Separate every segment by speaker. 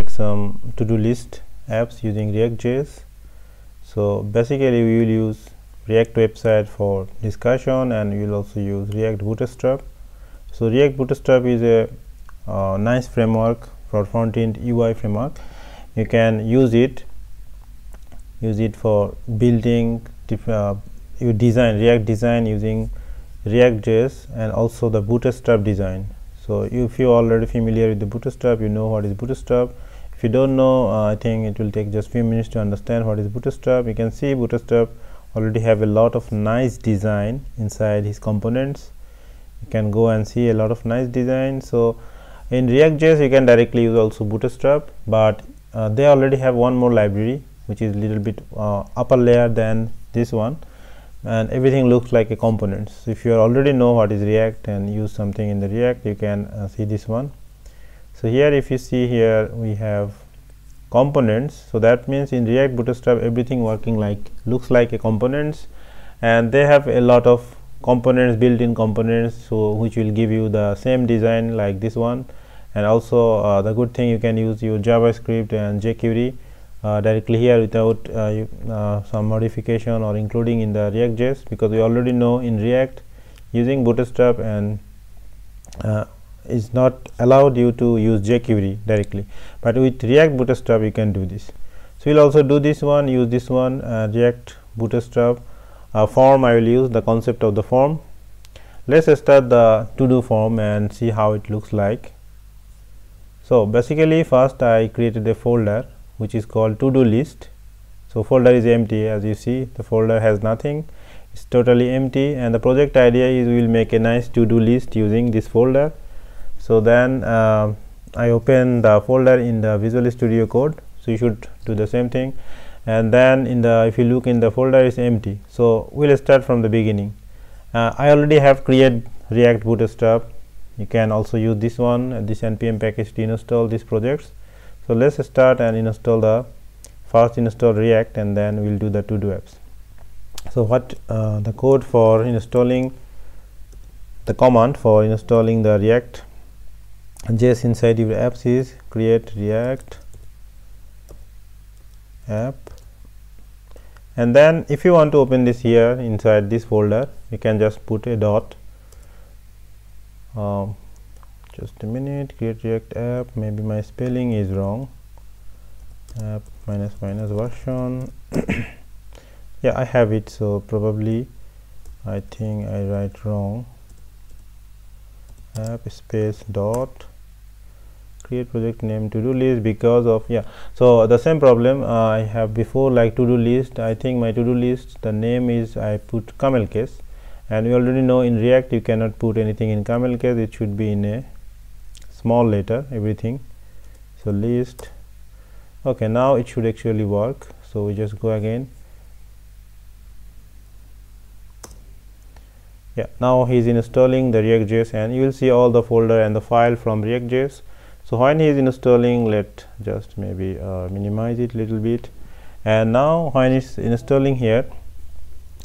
Speaker 1: make some to-do list apps using React.js. So basically we will use React website for discussion, and we will also use React-Bootstrap. So React-Bootstrap is a nice framework for front-end UI framework. You can use it for building you design React design using React.js and also the Bootstrap design. So if you are already familiar with the Bootstrap, you know what is Bootstrap. If you don't know, I think it will take just few minutes to understand what is Bootstrap. You can see Bootstrap already have a lot of nice design inside his components. You can go and see a lot of nice design. So in React.js you can directly use also Bootstrap, but they already have one more library which is little bit upper layer than this one, and everything looks like a component. So if you already know what is React and use something in the React, you can see this one. So here if you see here we have components, so that means in React Bootstrap everything working like looks like a components, and they have a lot of components, built-in components, so which will give you the same design like this one. And also the good thing, you can use your JavaScript and jQuery directly here without some modification or including in the React.js, because we already know in React using Bootstrap and is not allowed you to use jQuery directly, but with React Bootstrap you can do this. So we'll also do this one, use this one, React Bootstrap form. I will use the concept of the form. Let's start the to-do form and see how it looks like. So basically first I created a folder which is called to-do list. So folder is empty, as you see the folder has nothing, it's totally empty, and the project idea is we will make a nice to-do list using this folder. So then I open the folder in the Visual Studio Code, so you should do the same thing, and then in the if you look in the folder is empty. So we'll start from the beginning. I already have created React Bootstrap. You can also use this one, this npm package to install these projects. So let's start and install React, and then we'll do the to-do apps. So what the code for installing, the command for installing the React.js inside your apps is create React app, and then if you want to open this here inside this folder, you can just put a dot. Just a minute, create React app, maybe my spelling is wrong, app minus version. Yeah, I have it, so probably I think I write wrong, app space dot create project name to-do list, because of so the same problem I have before, like to-do list. I think my to-do list, the name is I put camel case, and we already know in React you cannot put anything in camel case, it should be in a small letter everything. So list, okay, now it should actually work. So we just go again. Yeah, now he is installing the React.js, and you will see all the folder and the file from React.js. So when he is installing, let just maybe minimize it a little bit, and now when it's installing here,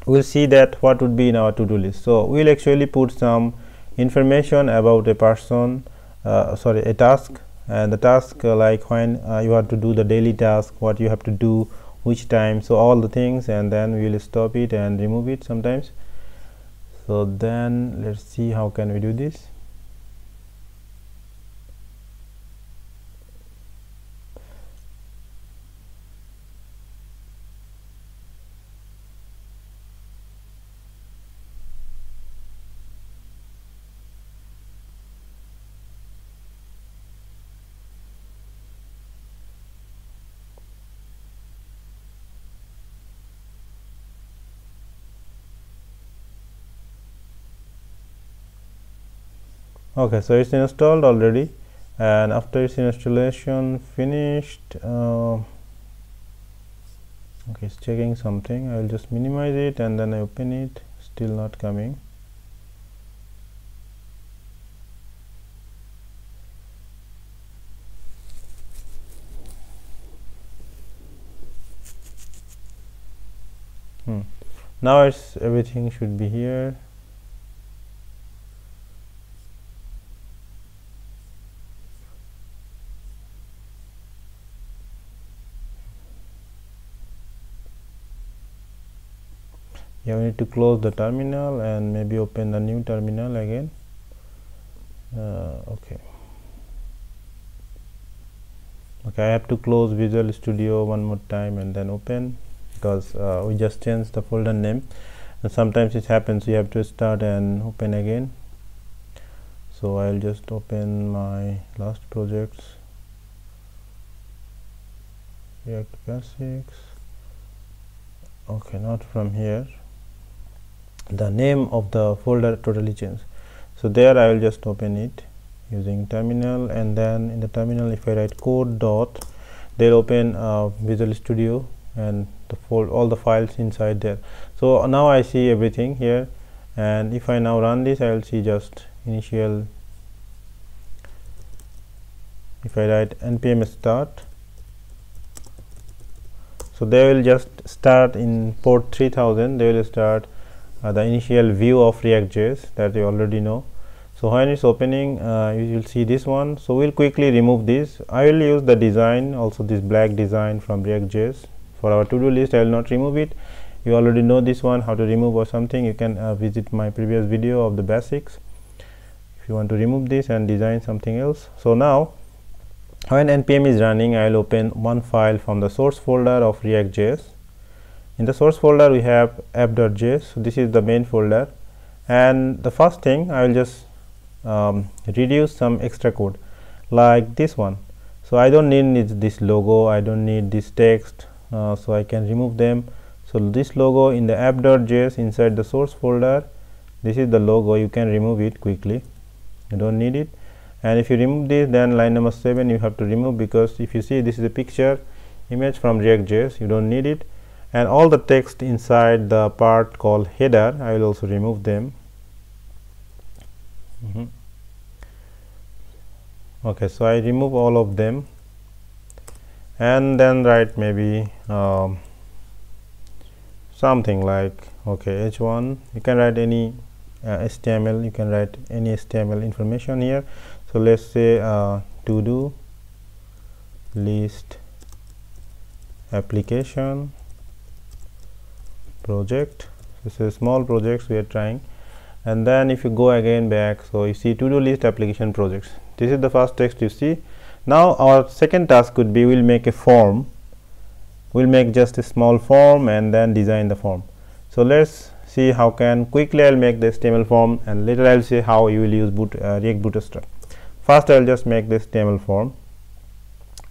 Speaker 1: we'll see that what would be in our to-do list. So we'll actually put some information about a person, a task, and the task like when you have to do the daily task, what you have to do, which time, so all the things, and then we will stop it and remove it sometimes. So then let's see how can we do this. Okay, so it's installed already, and after its installation finished, okay, it's checking something. I will just minimize it and then I open it, still not coming. Now it's everything should be here. You need to close the terminal and maybe open the new terminal again. Okay, I have to close Visual Studio one more time and then open, because we just changed the folder name, and sometimes it happens you have to start and open again. So I'll just open my last projects, React Basics. Okay, not from here. The name of the folder totally changed. So there I will just open it using terminal, and then in the terminal if I write code dot, they'll open Visual Studio and all the files inside there. So now I see everything here, and if I now run this, I will see just initial. If I write npm start, so they will just start in port 3000. They will start the initial view of React.js that you already know. So when it's opening, you will see this one. So we'll quickly remove this. I will use the design, also this black design from React.js for our to-do list. I will not remove it. You already know this one, how to remove or something. You can visit my previous video of the basics if you want to remove this and design something else. So now when npm is running, I will open one file from the source folder of React.js. In the source folder we have app.js. So this is the main folder, and the first thing I will just reduce some extra code like this one. So I don't need this logo, I don't need this text, so I can remove them. So this logo in the app.js inside the source folder, this is the logo. You can remove it quickly, you don't need it. And if you remove this, then line number 7 you have to remove, because if you see, this is a picture image from React.js, you don't need it. And all the text inside the part called header, I will also remove them. Okay, so I remove all of them, and then write maybe something like, okay, h1. You can write any HTML, you can write any HTML information here. So let's say to-do list application project. This is small projects we are trying. And then if you go again back, so you see to-do list application projects. This is the first text you see. Now our second task could be, we'll make a form. We'll make just a small form and then design the form. So let's see how can quickly I'll make the HTML form, and later I'll say how you will use React Bootstrap. First I'll just make this HTML form,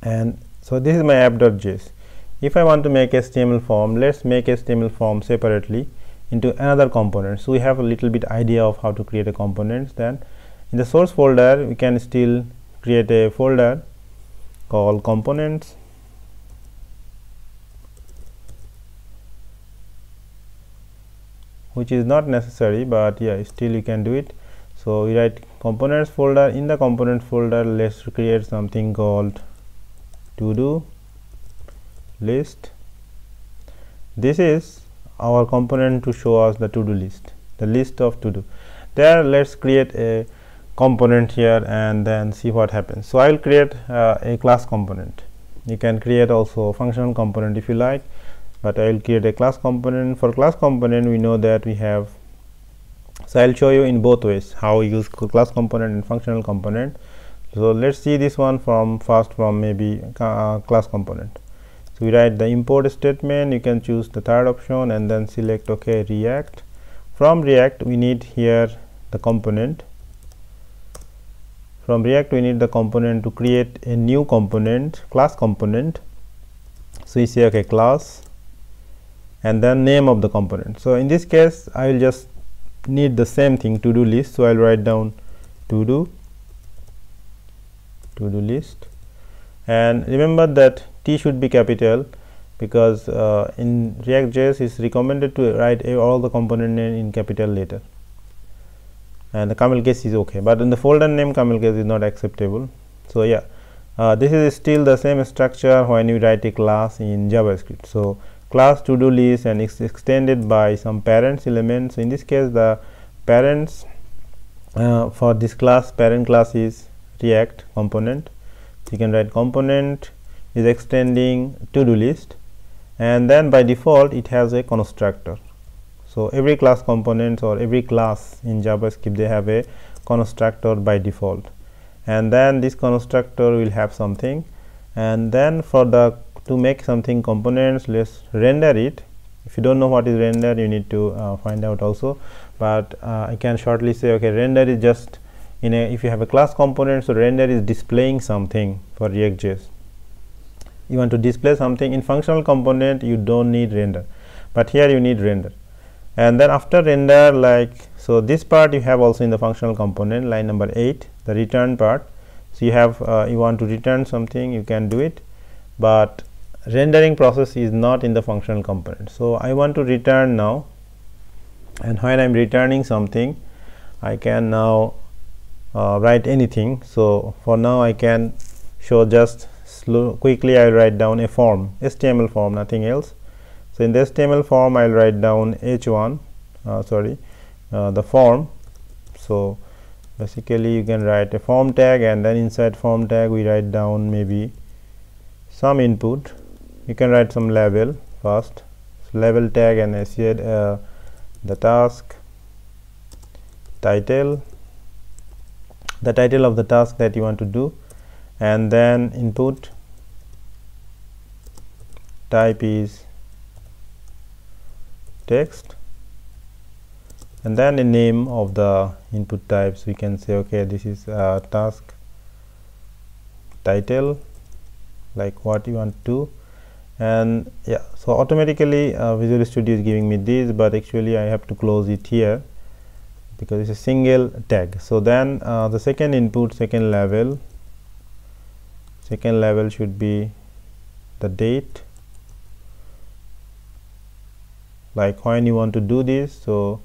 Speaker 1: and so this is my app.js. If I want to make HTML form, let's make HTML form separately into another component. So we have a little bit idea of how to create a component. Then in the source folder we can still create a folder called components, which is not necessary, but yeah, still you can do it. So we write components folder. In the component folder, let's create something called to-do list. This is our component to show us the to-do list, the list of to-do. There, let's create a component here and then see what happens. So I will create a class component. You can create also a functional component if you like, but I will create a class component. For class component, we know that we have, so I will show you in both ways how we use class component and functional component. So let's see this one from maybe class component. So we write the import statement. You can choose the third option and then select OK React. From React we need here the component. From React we need the component to create a new component, class component. So we say OK class and then name of the component. So in this case I will just need the same thing, to-do list. So I will write down to-do list, and remember that T should be capital, because in React.js it's recommended to write all the component name in capital letter, and the camel case is okay, but in the folder name camel case is not acceptable. So yeah, this is still the same structure when you write a class in JavaScript. So class to-do list, and it's extended by some parents elements. So in this case the parents for this class, parent class is React component. So you can write component is extending to-do list, and then by default it has a constructor. So every class components or every class in JavaScript, they have a constructor by default, and then this constructor will have something, and then for the to make something components, let's render it. If you don't know what is render, you need to find out also, but I can shortly say, okay, render is just in a, if you have a class component, so render is displaying something. For React.js, you want to display something. In functional component you don't need render, but here you need render. And then after render, like, so this part you have also in the functional component, line number 8, the return part. So you have you want to return something, you can do it, but rendering process is not in the functional component. So I want to return now, and when I'm returning something, I can now write anything. So for now I can show just quickly. I'll write down a form, HTML form, nothing else. So in the HTML form I'll write down h1 the form. So basically you can write a form tag, and then inside form tag we write down maybe some input. You can write some label first, so label tag, and I said the task title, the title of the task that you want to do, and then input type is text, and then the name of the input types. We can say, okay, this is task title, like what you want to. And yeah, so automatically Visual Studio is giving me this, but actually I have to close it here because it's a single tag. So then the second input, second level should be the date, like when you want to do this. So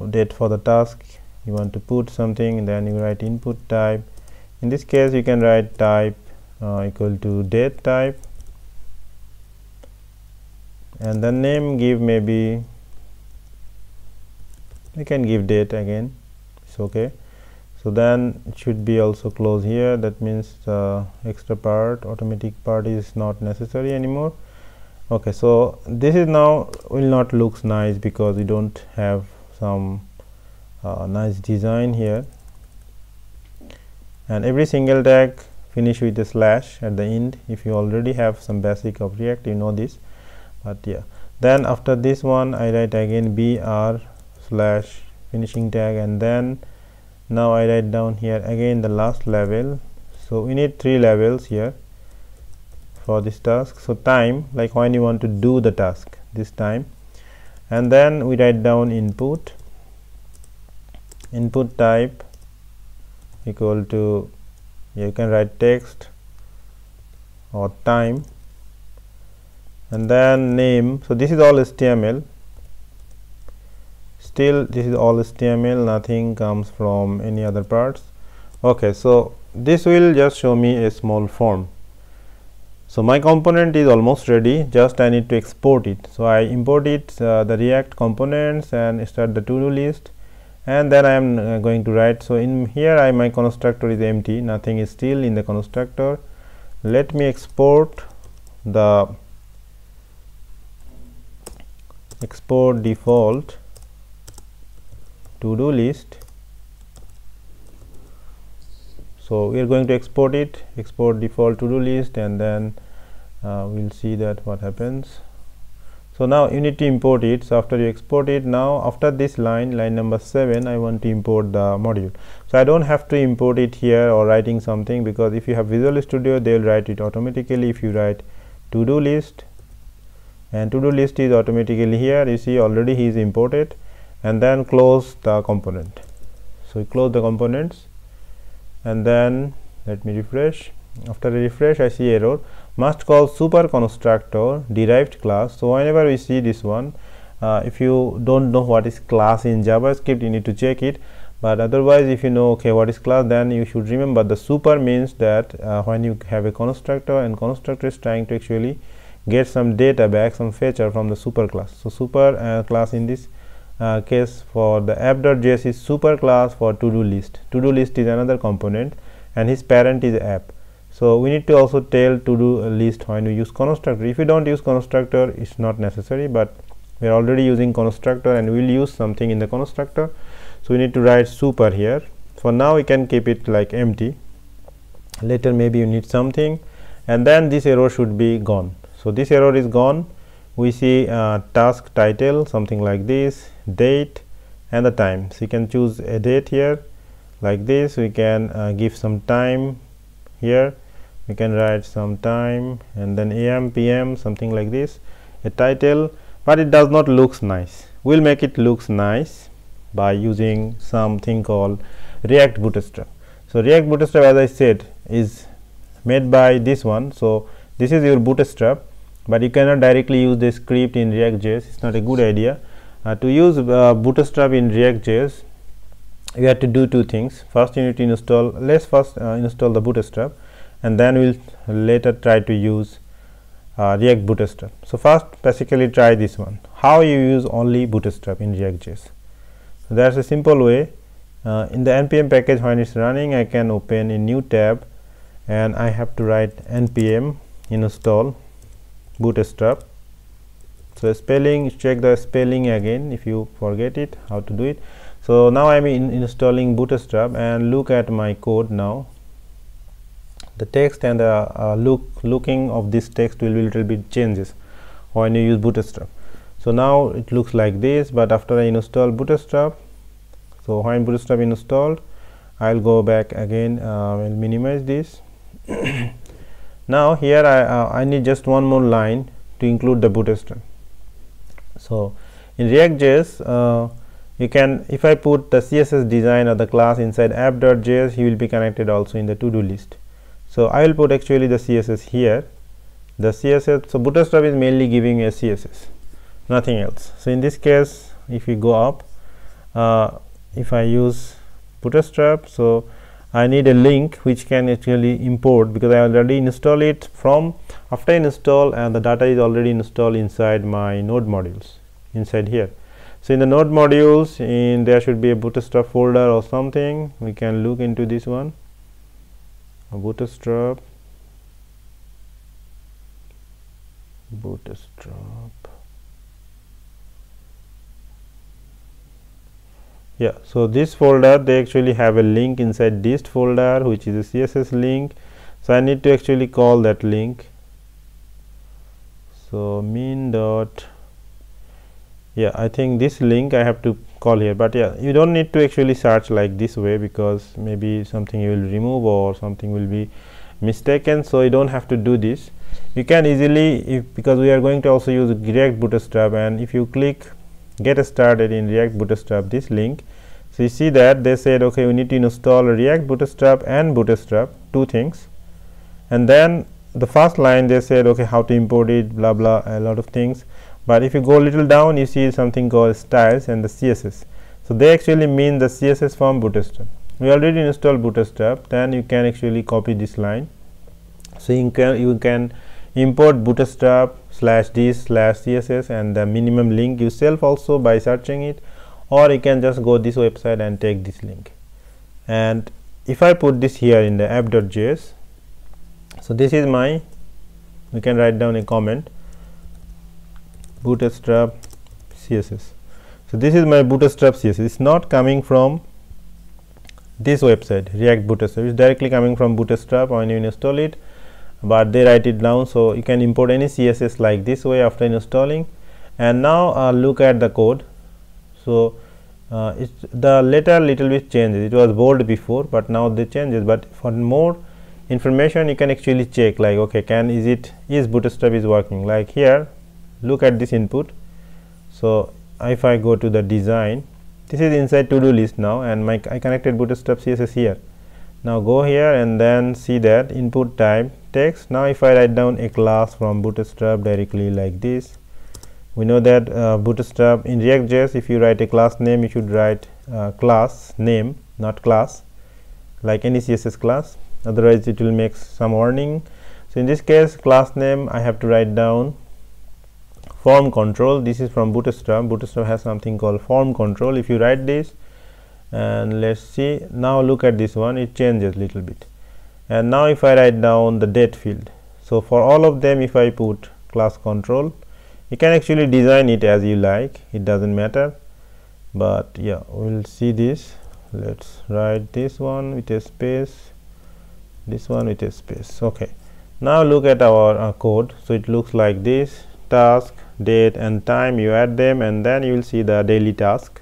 Speaker 1: date for the task, you want to put something, then you write input type. In this case you can write type equal to date type, and the name give, maybe you can give date again, it's okay. So then it should be also close here. That means the extra part, automatic part, is not necessary anymore. Okay, so this is now will not looks nice because we don't have some nice design here, and every single tag finish with a slash at the end. If you already have some basic of React, you know this, but yeah. Then after this one I write again br slash finishing tag, and then now I write down here again the last level. So we need 3 levels here for this task. So time, like when you want to do the task, this time, and then we write down input type equal to, you can write text or time, and then name. So this is all HTML, still this is all HTML, nothing comes from any other parts. Okay, so this will just show me a small form. So my component is almost ready, just I need to export it. So I import it, the React components, and start the to-do list, and then I am going to write. So in here my constructor is empty, nothing is still in the constructor. Let me export the export default to-do list. So we are going to export it, export default to-do list, and then we'll see that what happens. So now you need to import it. So after you export it, now after this line number 7, I want to import the module. So I don't have to import it here or writing something, because if you have Visual Studio, they will write it automatically. If you write to-do list, and to-do list is automatically here, you see already he is imported, and then close the component. So we close the components, and then let me refresh. After a refresh, I see error, must call super constructor derived class. So whenever we see this one, if you don't know what is class in JavaScript, you need to check it, but otherwise if you know okay what is class, then you should remember the super means that when you have a constructor, and constructor is trying to actually get some data back, some feature from the super class. So super class in this case for the app.js is super class for to-do list. To-do list is another component, and his parent is app. So we need to also tell to-do list when we use constructor. If you don't use constructor, it's not necessary, but We are already using constructor and we will use something in the constructor, so we need to write super here. For now we can keep it like empty, later maybe you need something, and then this error should be gone. So this error is gone. We see task title, something like this, date and the time. So you can choose a date here like this. We can give some time here, we can write some time and then AM, PM, something like this, a title, but it does not looks nice. We'll make it looks nice by using something called React Bootstrap. So React Bootstrap, as I said, is made by this one. So this is your Bootstrap, but you cannot directly use the script in React.js. It's not a good idea. To use Bootstrap in React.js, you have to do two things. First you need to install, let's first install the Bootstrap, and then we'll later try to use React Bootstrap. So first basically try this one, how you use only Bootstrap in React.js. So that's a simple way. In the npm package, when it's running, I can open a new tab and I have to write npm install bootstrap. So spelling, check the spelling again if you forget it, how to do it. So now I'm installing Bootstrap, and look at my code now. The text and the looking of this text will be little bit changes when you use Bootstrap. So now it looks like this, but after I install Bootstrap, so when Bootstrap installed, I'll go back again, I'll minimize this. Now here I need just one more line to include the Bootstrap. So in React.js, you can, if I put the CSS design or the class inside app.js, he will be connected also in the to-do list. So I will put actually the CSS here, the CSS. So Bootstrap is mainly giving a CSS, nothing else. So in this case, if you go up, if I use Bootstrap, so I need a link which can actually import, because I already install it from after install, and the data is already installed inside my node modules inside here. So in the node modules, there should be a Bootstrap folder or something. We can look into this one, Bootstrap. Yeah, so this folder, they actually have a link inside this folder, which is a CSS link. So I need to actually call that link. So min dot, yeah, I think this link I have to call here, but yeah, you don't need to actually search like this way, because maybe something you will remove or something will be mistaken. So you don't have to do this. You can easily, because we are going to also use React Bootstrap, and if you click get started in React Bootstrap, this link, so you see that they said, okay, we need to install React Bootstrap and Bootstrap, two things. And then the first line they said, okay, how to import it, blah blah, a lot of things. But if you go a little down, you see something called styles and the CSS. So they actually mean the CSS from Bootstrap. We already installed Bootstrap, then you can actually copy this line. So you can import Bootstrap /this/CSS and the minimum link yourself also by searching it, or you can just go this website and take this link. And if I put this here in the app.js, so this is my, we can write down a comment, Bootstrap CSS. So this is my Bootstrap CSS. It's not coming from this website, React Bootstrap. It's directly coming from Bootstrap when you install it, but they write it down. So you can import any CSS like this way after installing. And now look at the code. So it's the letter little bit changes. It was bold before, but now they changes. But for more information, you can actually check, like, okay, is Bootstrap is working. Like here, look at this input. So if I go to the design, this is inside TodoList now, and I connected Bootstrap CSS here. Now go here and then see that input type text. Now if I write down a class from Bootstrap directly like this, we know that Bootstrap in React.js, if you write a class name, you should write class name, not class, like any CSS class, otherwise it will make some warning. So in this case, class name, I have to write down form control. This is from Bootstrap. Bootstrap has something called form control. If you write this, and let's see, now look at this one, it changes little bit. And now if I write down the date field, so for all of them, if I put class control, You can actually design it as you like, it doesn't matter, but yeah, we'll see this. Let's write this one with a space, this one with a space. Okay, now look at our code. So it looks like this: task, date and time. You add them and then you will see the daily task.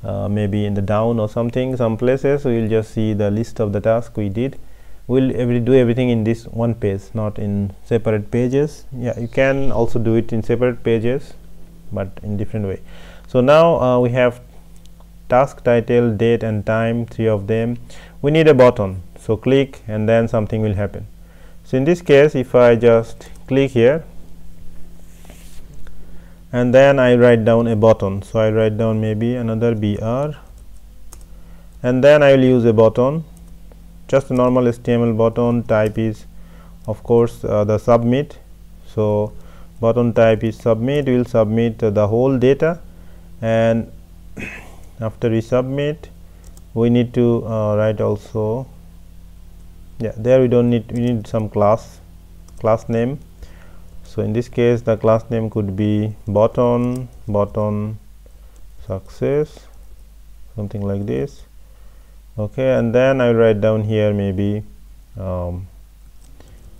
Speaker 1: Maybe in the down or something, some places we will just see the list of the task we did. We'll do everything in this one page, not in separate pages. Yeah, you can also do it in separate pages, but in different way. So now we have task title, date and time, 3 of them. We need a button, so click and then something will happen. So in this case, if I just click here and then I write down a button, so I write down maybe another BR and then I will use a button, just a normal HTML button. Type is of course the submit, so button type is submit. We will submit the whole data, and after we submit we need to write also, yeah, there we don't need, we need some class name. So in this case the class name could be button success, something like this. Okay, and then I write down here maybe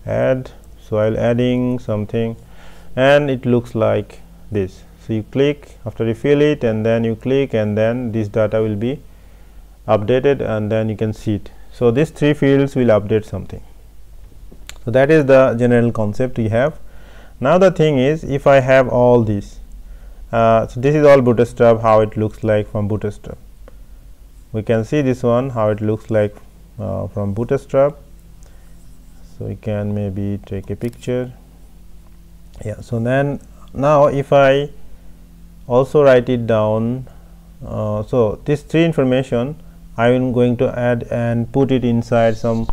Speaker 1: add, so I'll adding something and it looks like this. So you click after you fill it and then you click and then this data will be updated and then you can see it. So these 3 fields will update something. So that is the general concept we have. Now the thing is, if I have all this, so this is all Bootstrap, how it looks like from Bootstrap. We can see this one how it looks like from Bootstrap. So we can maybe take a picture. Yeah, so then now if I also write it down, so this 3 information I am going to add and put it inside some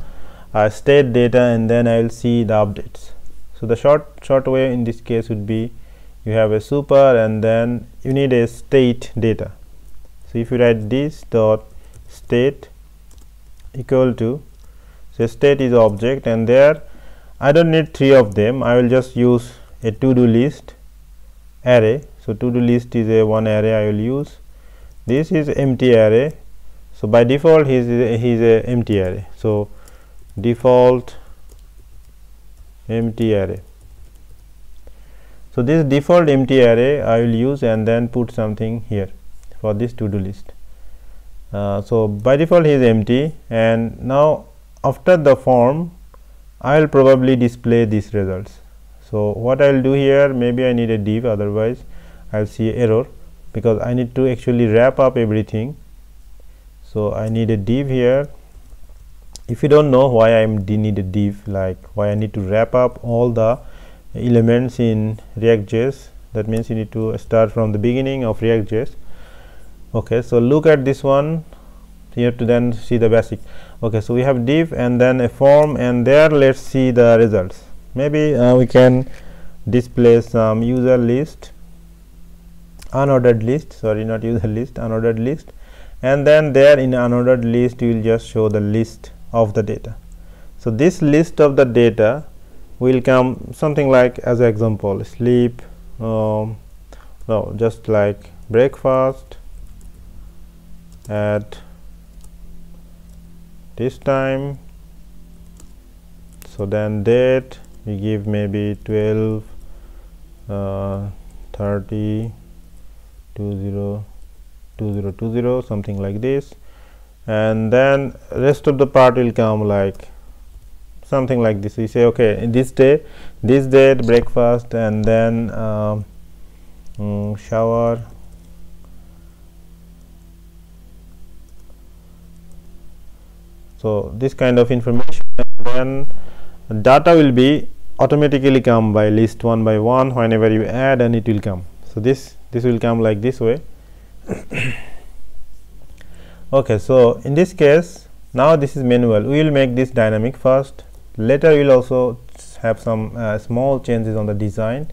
Speaker 1: state data, and then I will see the updates. So the short way in this case would be, you have a super and then you need a state data. So if you write this dot state equal to, so state is object, and there I don't need 3 of them, I will just use a to-do list array. So to-do list is a one array I will use. This is empty array, so by default he is a empty array. So default empty array. So this default empty array I will use and then put something here for this to-do list. So by default he is empty, and now after the form I will probably display these results. So what I will do here, maybe I need a div, otherwise I will see error because I need to actually wrap up everything. So I need a div here. If you don't know why I need a div, like why I need to wrap up all the elements in React.js, that means you need to start from the beginning of React.js. Okay, so look at this one. You have to then see the basic. Okay, so we have div and then a form, and there let's see the results. Maybe we can display some user list, unordered list, sorry, not user list, unordered list, and then there in unordered list you will just show the list of the data. So this list of the data will come something like, as an example, sleep, no, just like breakfast at this time. So then date we give maybe 12 30 2020, something like this, and then rest of the part will come like something like this. We say okay, in this day, this date, breakfast, and then shower, so this kind of information, and then data will be automatically come by list one by one whenever you add, and it will come. So this will come like this way. Okay, so in this case now this is manual. We will make this dynamic first. Later we will also have some small changes on the design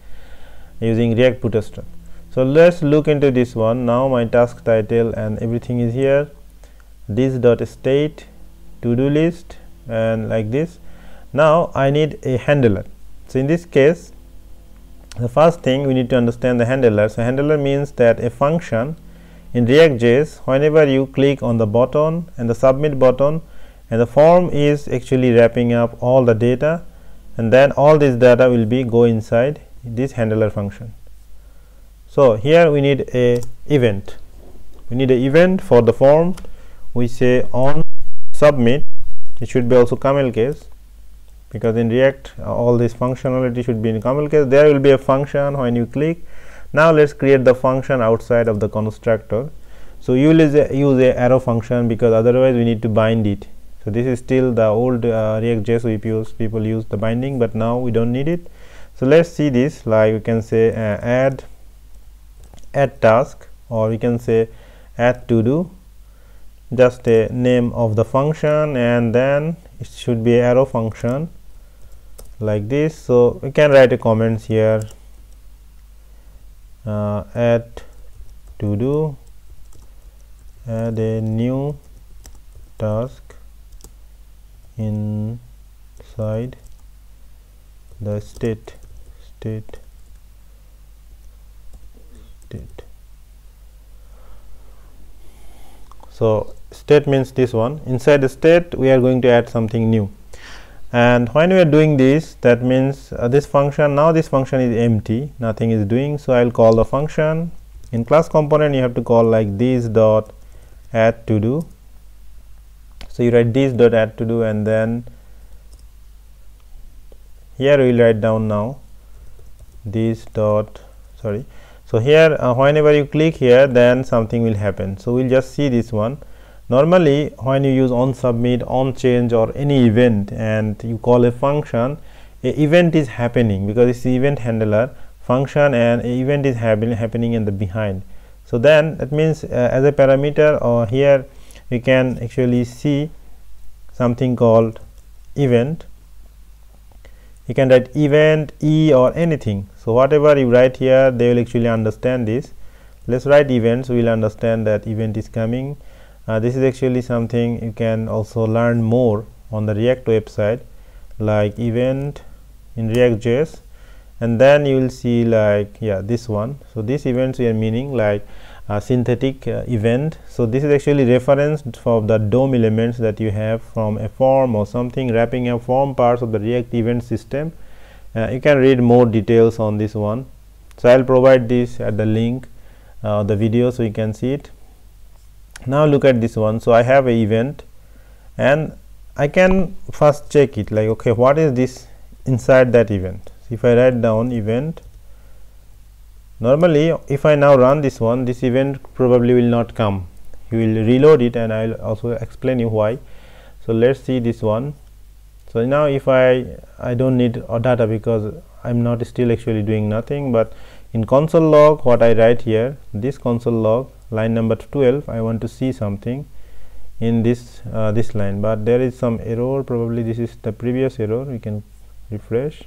Speaker 1: using React Bootstrap. So let's look into this one. Now my task title and everything is here. This dot state, to-do list, and like this. Now I need a handler. So in this case The first thing we need to understand the handler. So handler means that a function in React.js, whenever you click on the button and the submit button, and the form is actually wrapping up all the data, and then all this data will be go inside this handler function. So here we need a event. We need an event for the form. We say on submit. It should be also camel case, because in React all this functionality should be in camel case. There will be a function when you click. Now let's create the function outside of the constructor. So you will use a arrow function, because otherwise we need to bind it. So this is still the old React.js people use the binding, but now we don't need it. So let's see this, like we can say add task, or we can say add to do, just a name of the function, and then it should be arrow function like this. So we can write a comments here, add to do, add a new task inside the state. So state means this one. Inside the state we are going to add something new, and when we are doing this, that means this function, now this function is empty, nothing is doing. So I'll call the function. In class component you have to call like this dot add to do. So you write this dot add to do, and then here we will write down now this dot, sorry. So here whenever you click here, then something will happen. So we'll just see this one. Normally when you use on submit, on change, or any event, and you call a function, a event is happening, because it's the event handler function, and a event is happening in the behind. So then that means as a parameter, or here we can actually see something called event. You can write event e or anything. So whatever you write here, they will actually understand this. Let's write events. We will understand that event is coming. This is actually something you can also learn more on the React website, like event in React.js, and then you will see like, yeah, this one. So these events we are meaning like synthetic event. So this is actually referenced for the DOM elements that you have from a form or something, wrapping up form parts of the React event system. You can read more details on this one. So I'll provide this at the link, the video, so you can see it. Now look at this one. So I have an event, and I can first check it, like, okay, what is this inside that event? So if I write down event, normally if I now run this one, this event probably will not come. You will reload it, and I will also explain you why. So let's see this one. So now if I don't need data, because I'm not still actually doing nothing, but in console log what I write here, this console log line number 12, I want to see something in this this line, but there is some error. Probably this is the previous error. We can refresh.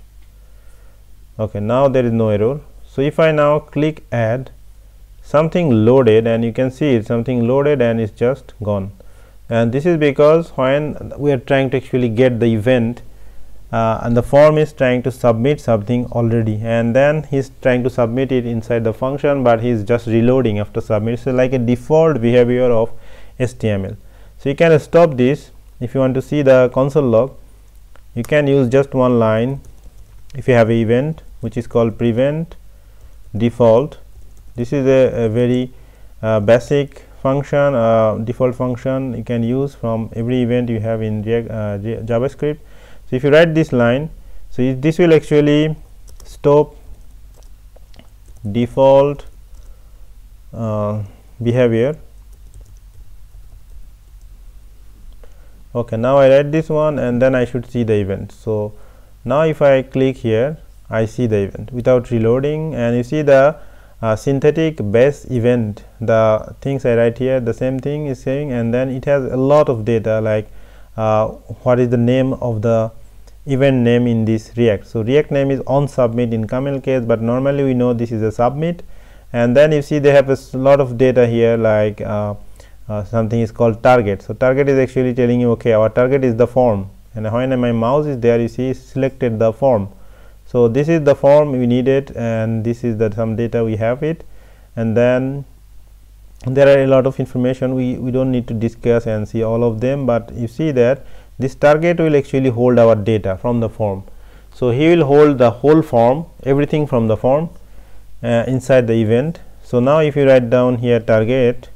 Speaker 1: Okay, now there is no error. So if I now click add, something loaded, and you can see it, something loaded and it's just gone. And this is because when we are trying to actually get the event, and the form is trying to submit something already, and then he's trying to submit it inside the function, but he's just reloading after submit. So like a default behavior of HTML. So you can stop this. If you want to see the console log, you can use just one line. If you have an event which is called prevent default, this is a very basic function, default function you can use from every event you have in JavaScript. So if you write this line, so this will actually stop default behavior. Okay, now I write this one, and then I should see the event. So now if I click here, I see the event without reloading, and you see the synthetic base event, the things I write here, the same thing is saying, and then it has a lot of data, like what is the name of the event name in this React. So React name is on submit in camel case, but normally we know this is a submit. And then you see they have a lot of data here, like something is called target. So target is actually telling you, okay, our target is the form, and when my mouse is there, you see selected the form. So this is the form we needed, and this is the some data we have it, and then there are a lot of information we don't need to discuss and see all of them, but you see that this target will actually hold our data from the form. So he will hold the whole form, everything from the form inside the event. So now if you write down here target,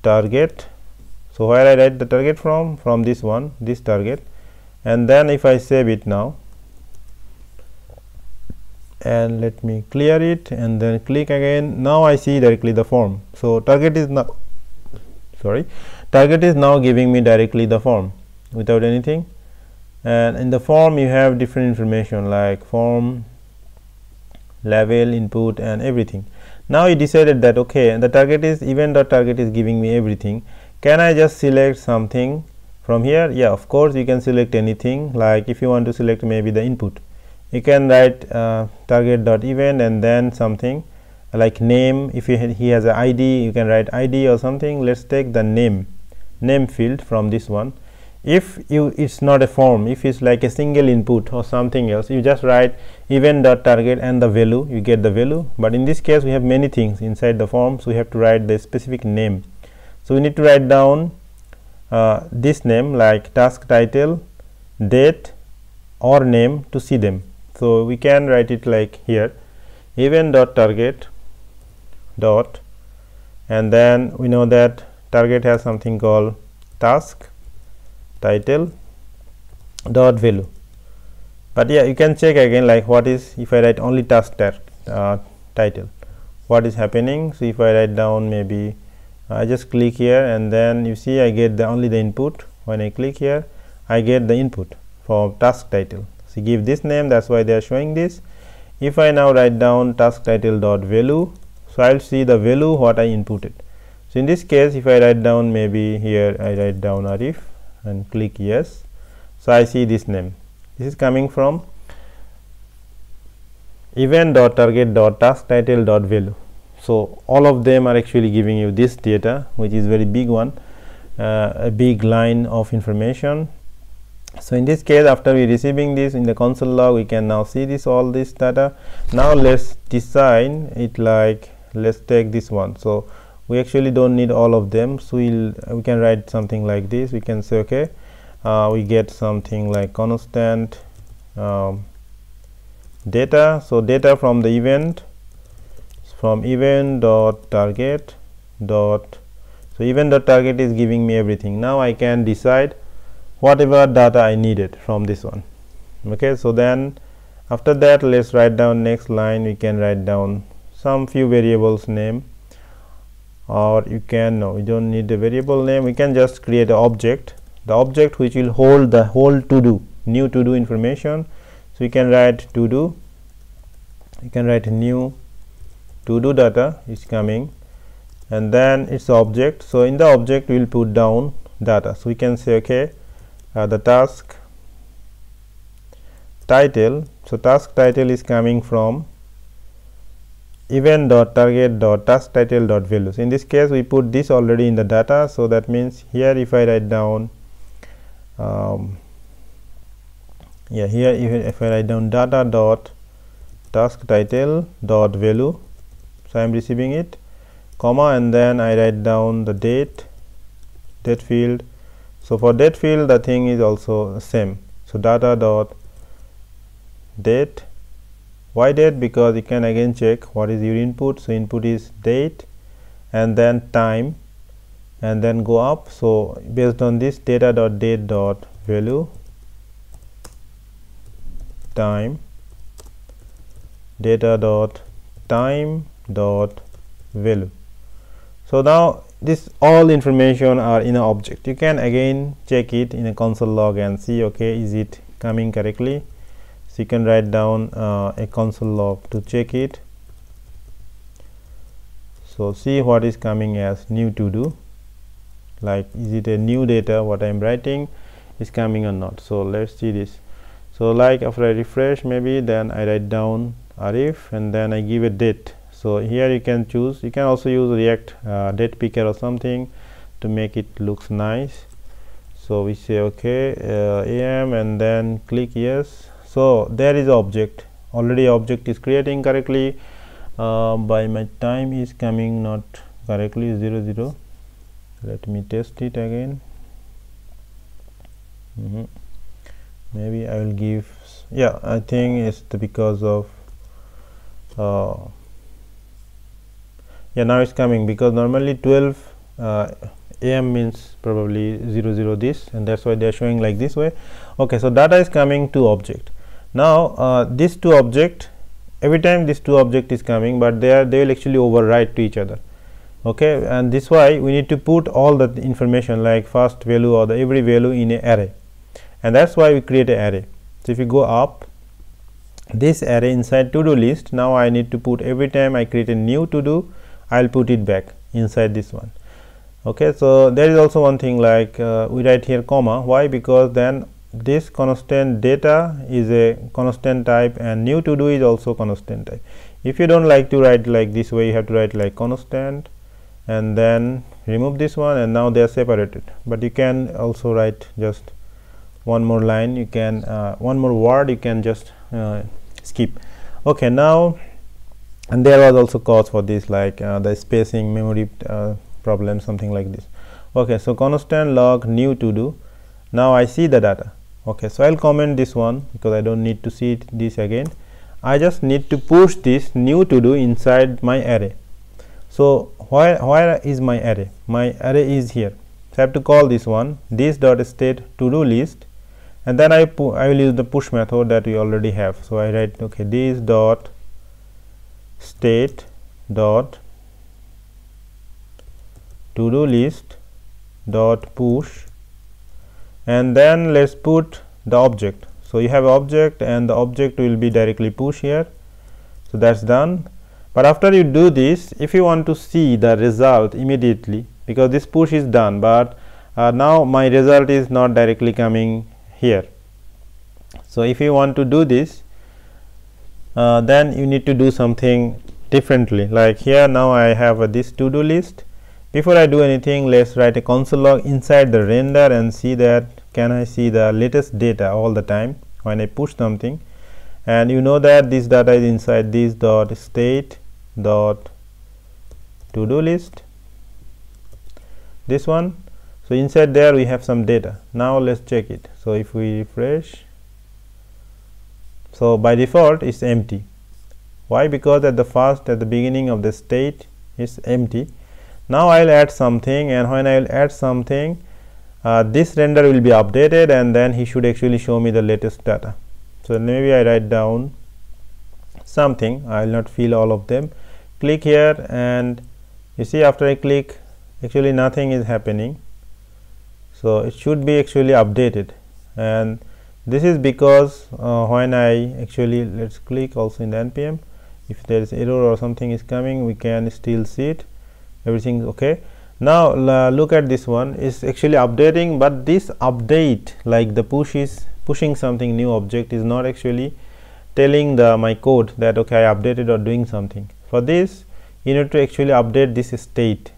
Speaker 1: so where I write the target from this one, this target, and then if I save it now and let me clear it and then click again, now I see directly the form. So target is now giving me directly the form without anything. And in the form you have different information like form, level, input, and everything. Now you decided that okay, the target is event.target is giving me everything. Can I just select something from here? Yeah, of course you can select anything. Like if you want to select maybe the input, you can write target.event and then something like name. If he has an ID, you can write ID or something. Let's take the name field from this one. If it's not a form, if it's like a single input or something else, you just write event.target and the value, you get the value. But in this case we have many things inside the form, so we have to write the specific name. So we need to write down this name like task title, date, or name to see them. So we can write it like here, event.target dot, and then we know that target has something called task title dot value. But yeah, you can check again like what is, if I write only task title, what is happening. So if I write down maybe I just click here and then you see I get only the input. When I click here I get the input for task title. So give this name, that's why they are showing this. If I now write down task title dot value, so I will see the value what I inputted. So in this case if I write down maybe here I write down Arif and click yes, so I see this name. This is coming from event.target.taskTitle.value. So all of them are actually giving you this data, which is very big one, a big line of information. So in this case, after we receiving this in the console log, we can now see this all this data. Now let's design it like, let's take this one. So we actually don't need all of them, so we can write something like this. We can say okay, we get something like constant data. So data from the event, from event.target dot, so event.target is giving me everything. Now I can decide whatever data I needed from this one. Okay, so then after that let's write down next line. We can write down some few variables name, or you can, no, we don't need the variable name, we can just create an object, the object which will hold the whole to do, new to do information. So you can write to do, you can write new to do data is coming, and then it's object. So in the object we will put down data. So we can say okay, the task title, so task title is coming from event.target.taskTitle.value. So in this case we put this already in the data, so that means here if I write down here if I write down data.taskTitle.value, so I am receiving it, comma, and then I write down the date field. So for date field the thing is also same, so data.date. Why date? Because you can again check what is your input. So input is date and then time and then go up. So based on this data.date.value, time, data.time.value. So now this all information are in an object. You can again check it in a console log and see okay, is it coming correctly. So you can write down a console log to check it. So see what is coming as new to do, like is it a new data what I am writing is coming or not. So let's see this. So like after I refresh maybe, then I write down Arif and then I give a date. So here you can choose, you can also use React date picker or something to make it looks nice. So we say okay, am, and then click yes. So there is object, already object is creating correctly. By my time is coming not correctly 0 0. Let me test it again. Maybe I will give, yeah, I think it's because of yeah, now it's coming, because normally 12 am means probably 0 0 this, and that's why they are showing like this way. Okay, so data is coming to object. Now these two object, every time this two object is coming, but they will actually overwrite to each other. Okay, and this why we need to put all the information like first value or the every value in an array, and that's why we create an array. So if you go up this array inside to do list, now I need to put every time I create a new to do, I'll put it back inside this one. Okay, so there is also one thing like we write here comma. Why? Because then this constant data is a constant type and new to do is also constant type. If you don't like to write like this way, you have to write like constant and then remove this one, and now they are separated. But you can also write just one more line, you can one more word you can just skip. Okay, now, and there was also cause for this like the spacing, memory problem, something like this. Okay, so constant log new to do. Now I see the data. Okay, so I'll comment this one because I don't need to see this again. I just need to push this new to do inside my array. So where is my array? My array is here. So I have to call this one, this dot state to do list, and then I will use the push method that we already have. So I write, okay, this dot state dot to do list dot push, and then let's put the object. So you have object and the object will be directly push here. So that's done. But after you do this, if you want to see the result immediately, because this push is done, but now my result is not directly coming here. So if you want to do this, then you need to do something differently. Like here now I have this to do list. Before I do anything, let's write a console log inside the render and see that can I see the latest data all the time when I push something. And you know that this data is inside this dot state dot to do list, this one. So inside there we have some data. Now let's check it. So if we refresh, so by default it's empty. Why? Because at the beginning of the state is empty. Now I'll add something, and when I'll add something, this render will be updated, and then he should actually show me the latest data. So maybe I write down something. I will not fill all of them. Click here, and you see after I click, actually nothing is happening. So it should be actually updated, and this is because when I actually, let's click also in the npm, if there is error or something is coming, we can still see it. Everything is okay. Now look at this one, is actually updating, but this update, like the push is pushing something new object, is not actually telling my code that okay I updated or doing something. For this you need to actually update this state.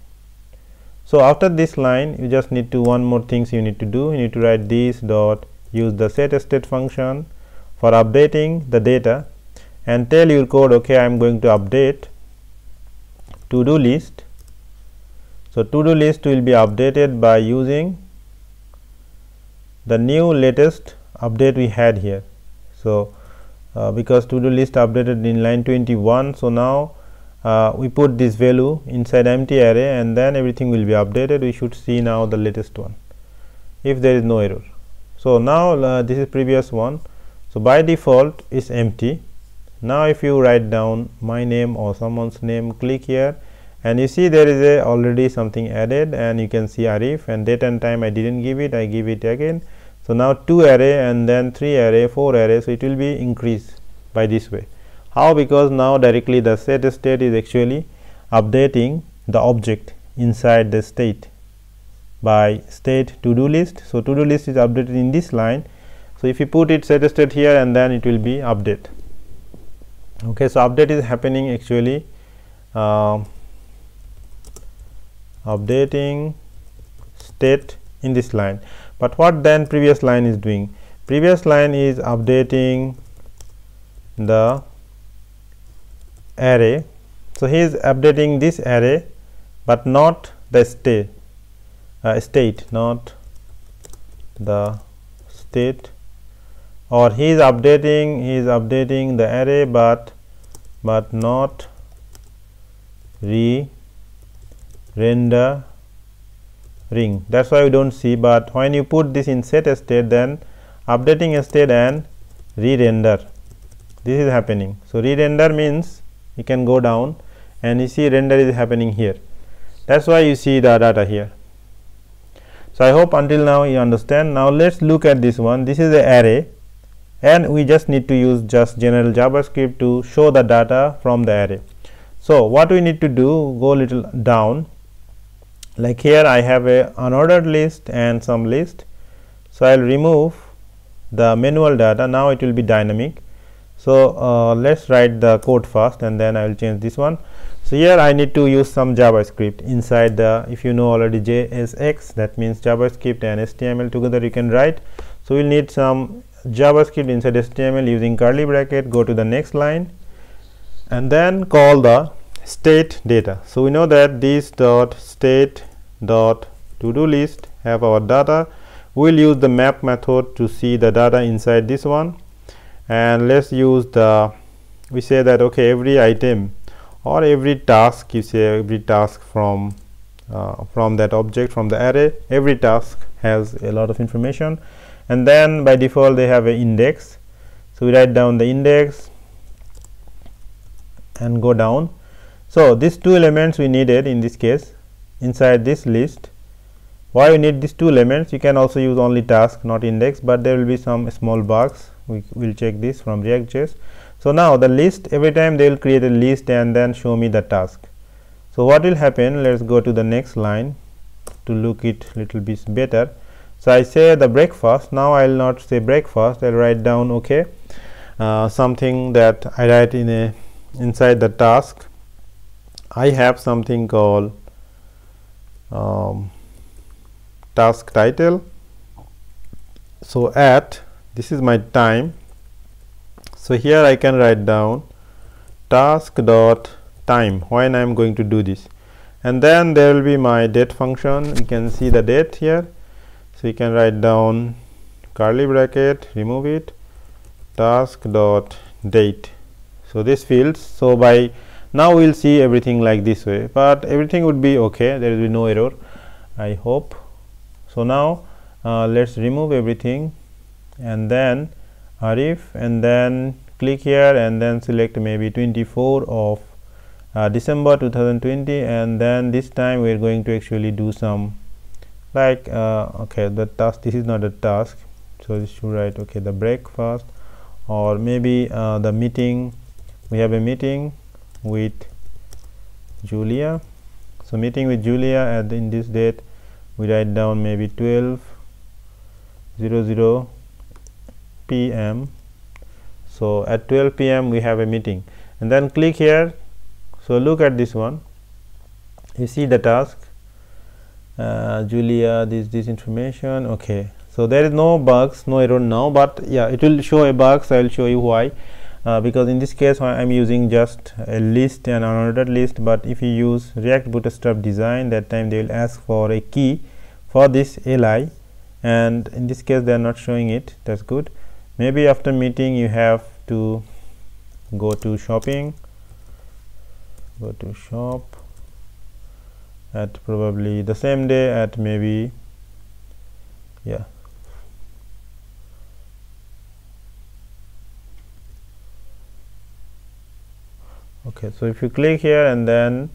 Speaker 1: So after this line you just need to one more things you need to do. You need to write this dot use the setState function for updating the data, and tell your code okay I am going to update to do list. So to do list will be updated by using the new latest update we had here. So because to do list updated in line 21, so now we put this value inside empty array, and then everything will be updated. We should see now the latest one if there is no error. So now this is previous one. So by default is empty. Now if you write down my name or someone's name, click here, and you see there is already something added, and you can see arif, and date and time I didn't give it, I give it again. So now 2 array and then 3 array, 4 array, so it will be increased by this way. How? Because now directly the setState is actually updating the object inside the state by state to do list. So to do list is updated in this line. So if you put it setState here, and then it will be update. Okay, so update is happening actually updating state in this line. But what then previous line is doing? Previous line is updating the array. So he is updating this array, but not the state, not the state, or he is updating the array, but not rendering. That's why we don't see. But when you put this in setState, then updating state and re-render, this is happening. So re-render means you can go down and you see render is happening here. That's why you see the data here. So I hope until now you understand. Now let's look at this one. This is the array, and we just need to use just general JavaScript to show the data from the array. So what we need to do, go a little down, like here I have a unordered list and some list. So I will remove the manual data. Now it will be dynamic. So let's write the code first, and then I will change this one. So here I need to use some JavaScript inside the, if you know already JSX, that means JavaScript and HTML together you can write. So we'll need some JavaScript inside HTML using curly bracket. Go to the next line and then call the state data. So we know that this dot state dot TodoList have our data. We'll use the map method to see the data inside this one, and let's use the, we say that okay, every item or every task, you say every task from that object, from the array, every task has a lot of information, and then by default they have an index. So we write down the index and go down. So these two elements we needed in this case inside this list. Why we need these two elements? You can also use only task, not index, but there will be some small bugs. We will check this from React.js. So now the list, every time they will create a list and then show me the task. So what will happen? Let's go to the next line to look it little bit better. So I say the breakfast. Now I will not say breakfast. I will write down okay, something that I write in a inside the task. I have something called task title. So at, this is my time. So here I can write down task dot time when I am going to do this, and then there will be my date function. You can see the date here. So you can write down curly bracket, remove it, task dot date. So this fields. So by now we will see everything like this way, but everything would be okay. There will be no error, I hope. So now let's remove everything and then arif, and then click here and then select maybe 24 of December 2020, and then this time we are going to actually do some like okay, the task, this is not a task, so this should write okay, the breakfast, or maybe the meeting. We have a meeting with Julia. So meeting with Julia at in this date we write down maybe 12:00 p.m. So at 12 p.m. we have a meeting, and then click here. So look at this one, you see the task, Julia, this information. Okay, so there is no bugs, no error now, but yeah, it will show a bug. So I will show you why. Because in this case I am using just a list and unordered list, but if you use React Bootstrap design, that time they will ask for a key for this li, and in this case they are not showing it. That's good. Maybe after meeting you have to go to shopping, go to shop at probably the same day at maybe, yeah, okay. So if you click here and then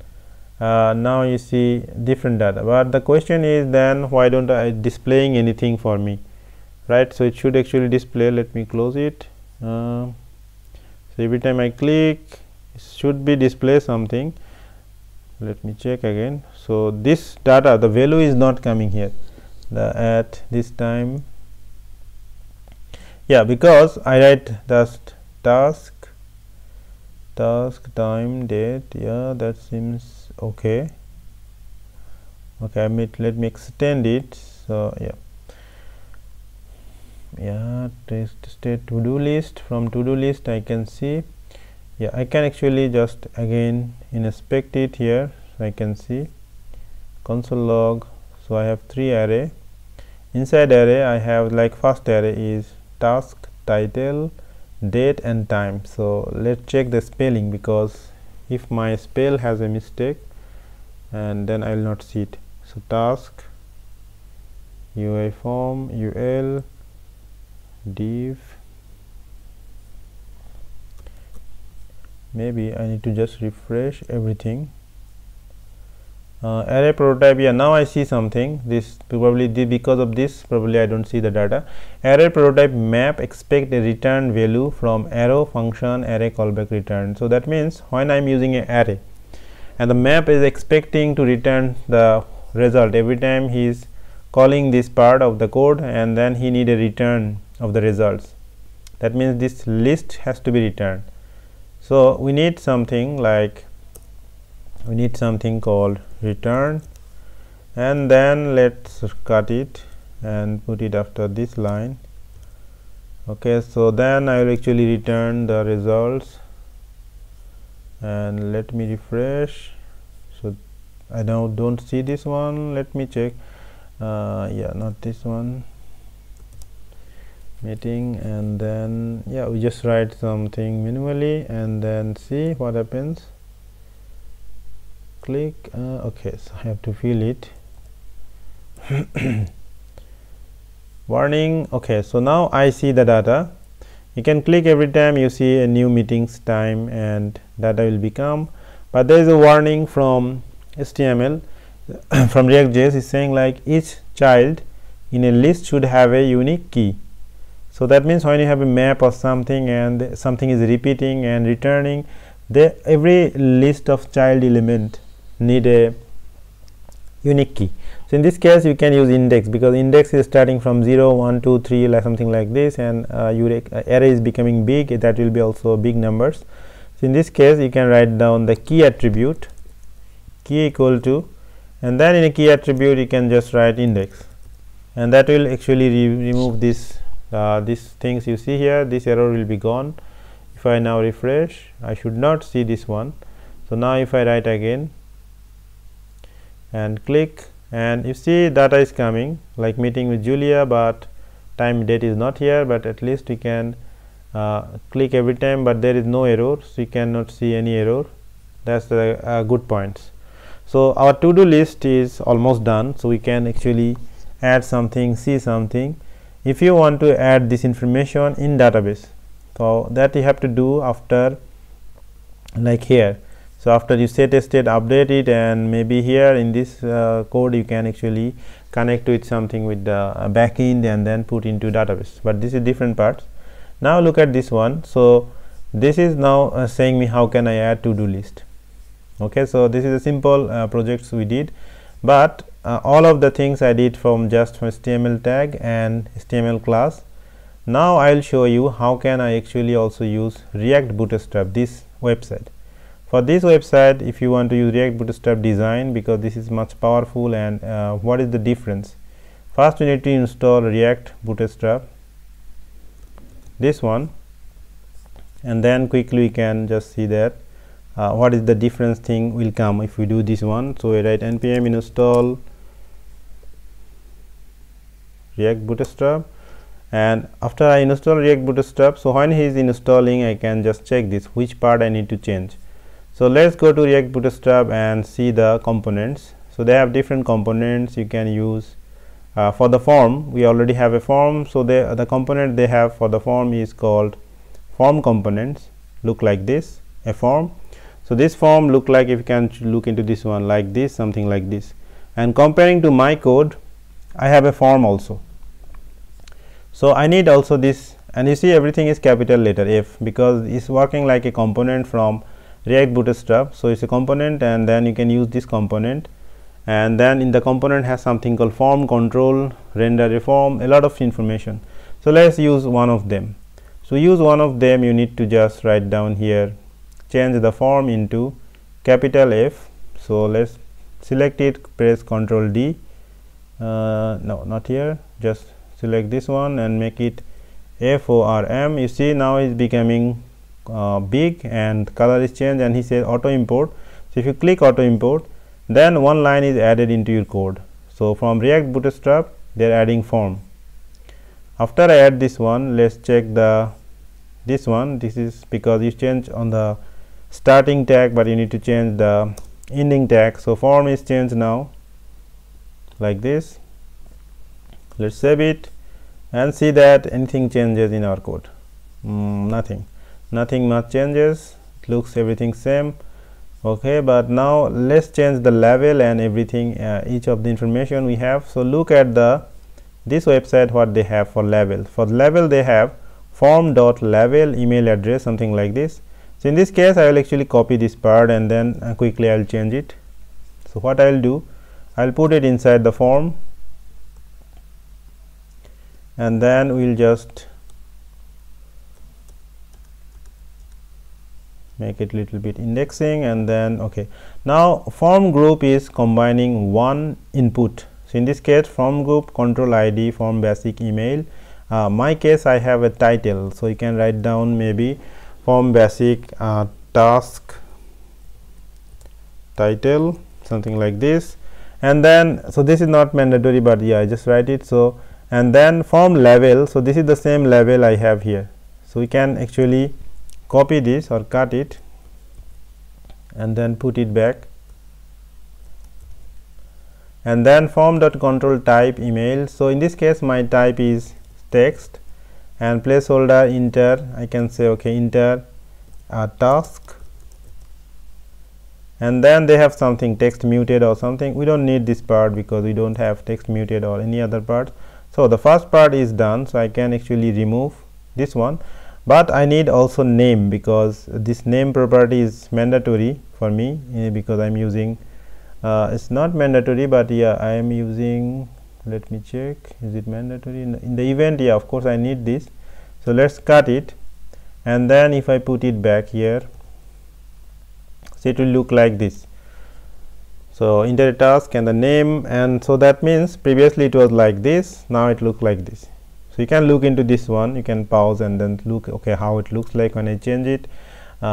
Speaker 1: now you see different data, but the question is then why don't I displaying anything for me, right? So it should actually display. Let me close it. So every time I click it should be display something. Let me check again. So this data, the value is not coming here, the at this time, yeah, because I write just task time date. Yeah, that seems okay. Okay, let me extend it. So yeah, yeah, TodoList. TodoList. From TodoList I can see, yeah, I can actually just again inspect it here. So I can see console log. So I have 3 array. Inside array I have, like, first array is task, title, date and time. So let's check the spelling, because if my spell has a mistake, and then I will not see it. So task, UI form, UL, div. Maybe I need to just refresh everything. Array prototype, yeah, now I see something. This probably because of this, probably I don't see the data. Array prototype map expect a return value from arrow function array callback return. So that means when I'm using an array and the map is expecting to return the result every time he is calling this part of the code, and then he need a return of the results. That means this list has to be returned. So we need something like, we need something called return, and then let's cut it and put it after this line. Okay, so then I will actually return the results, and let me refresh. So I now don't see this one. Let me check. Yeah, not this one, meeting, and then yeah, we just write something minimally and then see what happens. Click. Okay, so I have to fill it. Warning. Okay, so now I see the data. You can click every time you see a new meetings time and data will become, but there is a warning from HTML from React.js is saying like each child in a list should have a unique key. So that means when you have a map or something and something is repeating and returning, every list of child element need a unique key. So in this case you can use index, because index is starting from 0, 1, 2, 3, like something like this, and your array is becoming big, that will be also big numbers. So in this case you can write down the key attribute, key equal to, and then in a key attribute you can just write index, and that will actually remove this these things you see here. This error will be gone. If I now refresh, I should not see this one. So now if I write again and click, and you see data is coming like meeting with Julia, but time date is not here, but at least we can click every time, but there is no error, so you cannot see any error. That's the good points. So our to-do list is almost done, so we can actually add something, see something. If you want to add this information in database, so that you have to do after, like here. So after you setState, update it, and maybe here in this code you can actually connect with something with the backend and then put into database, but this is different parts. Now look at this one. So this is now saying me how can I add to-do list. Okay, so this is a simple projects we did, but all of the things I did from just from HTML tag and HTML class. Now I will show you how can I actually also use React-Bootstrap, this website. For this website, if you want to use React-Bootstrap design, because this is much powerful, and what is the difference? First we need to install React-Bootstrap, this one, and then quickly we can just see that what is the difference thing will come if we do this one. So we write npm install React-Bootstrap, and after I install React-Bootstrap, so when he is installing I can just check this which part I need to change. So let's go to React-Bootstrap and see the components. So they have different components you can use. For the form, we already have a form, so the component they have for the form is called form components. Look like this, a form. So this form look like, if you can look into this one like this, something like this. And comparing to my code, I have a form also. So I need also this, and you see everything is capital letter F, because it's working like a component from React-Bootstrap. So it's a component, and then you can use this component, and then in the component has something called form control, render reform, a lot of information. So let's use one of them. So use one of them, you need to just write down here, change the form into capital F. So let's select it, press Ctrl D. No, not here, just select this one and make it FORM. You see now it's becoming big and color is changed, and he says auto import. So if you click auto import, then one line is added into your code. So from React Bootstrap they are adding form. After I add this one, let's check this one. This is because you change on the starting tag, but you need to change the ending tag. So form is changed now like this. Let's save it and see that anything changes in our code. Nothing much changes. It looks everything same. Okay, but now let's change the level and everything, each of the information we have. So look at this website, what they have for level. For level they have form.level email address, something like this. So in this case I will actually copy this part and then quickly I will change it. So what I will do, I will put it inside the form, and then we will just make it little bit indexing, and then okay, now form group is combining one input. So in this case form group control ID form basic email. My case I have a title, so you can write down maybe form basic task title, something like this. And then so this is not mandatory, but yeah, I just write it. So and then form level, so this is the same level I have here. So we can actually copy this or cut it and then put it back. And then form.control type email. So in this case my type is text, and placeholder enter, I can say okay, enter task, and then they have something text muted or something. We don't need this part because we don't have text muted or any other part. So the first part is done, so I can actually remove this one, but I need also name, because this name property is mandatory for me, because I'm using it's not mandatory, but yeah, I am using, let me check, is it mandatory in the event? Yeah, of course I need this. So let's cut it, and then if I put it back here, so it will look like this. So enter a task and the name, and so that means previously it was like this, now it looks like this. So you can look into this one, you can pause and then look okay how it looks like when I change it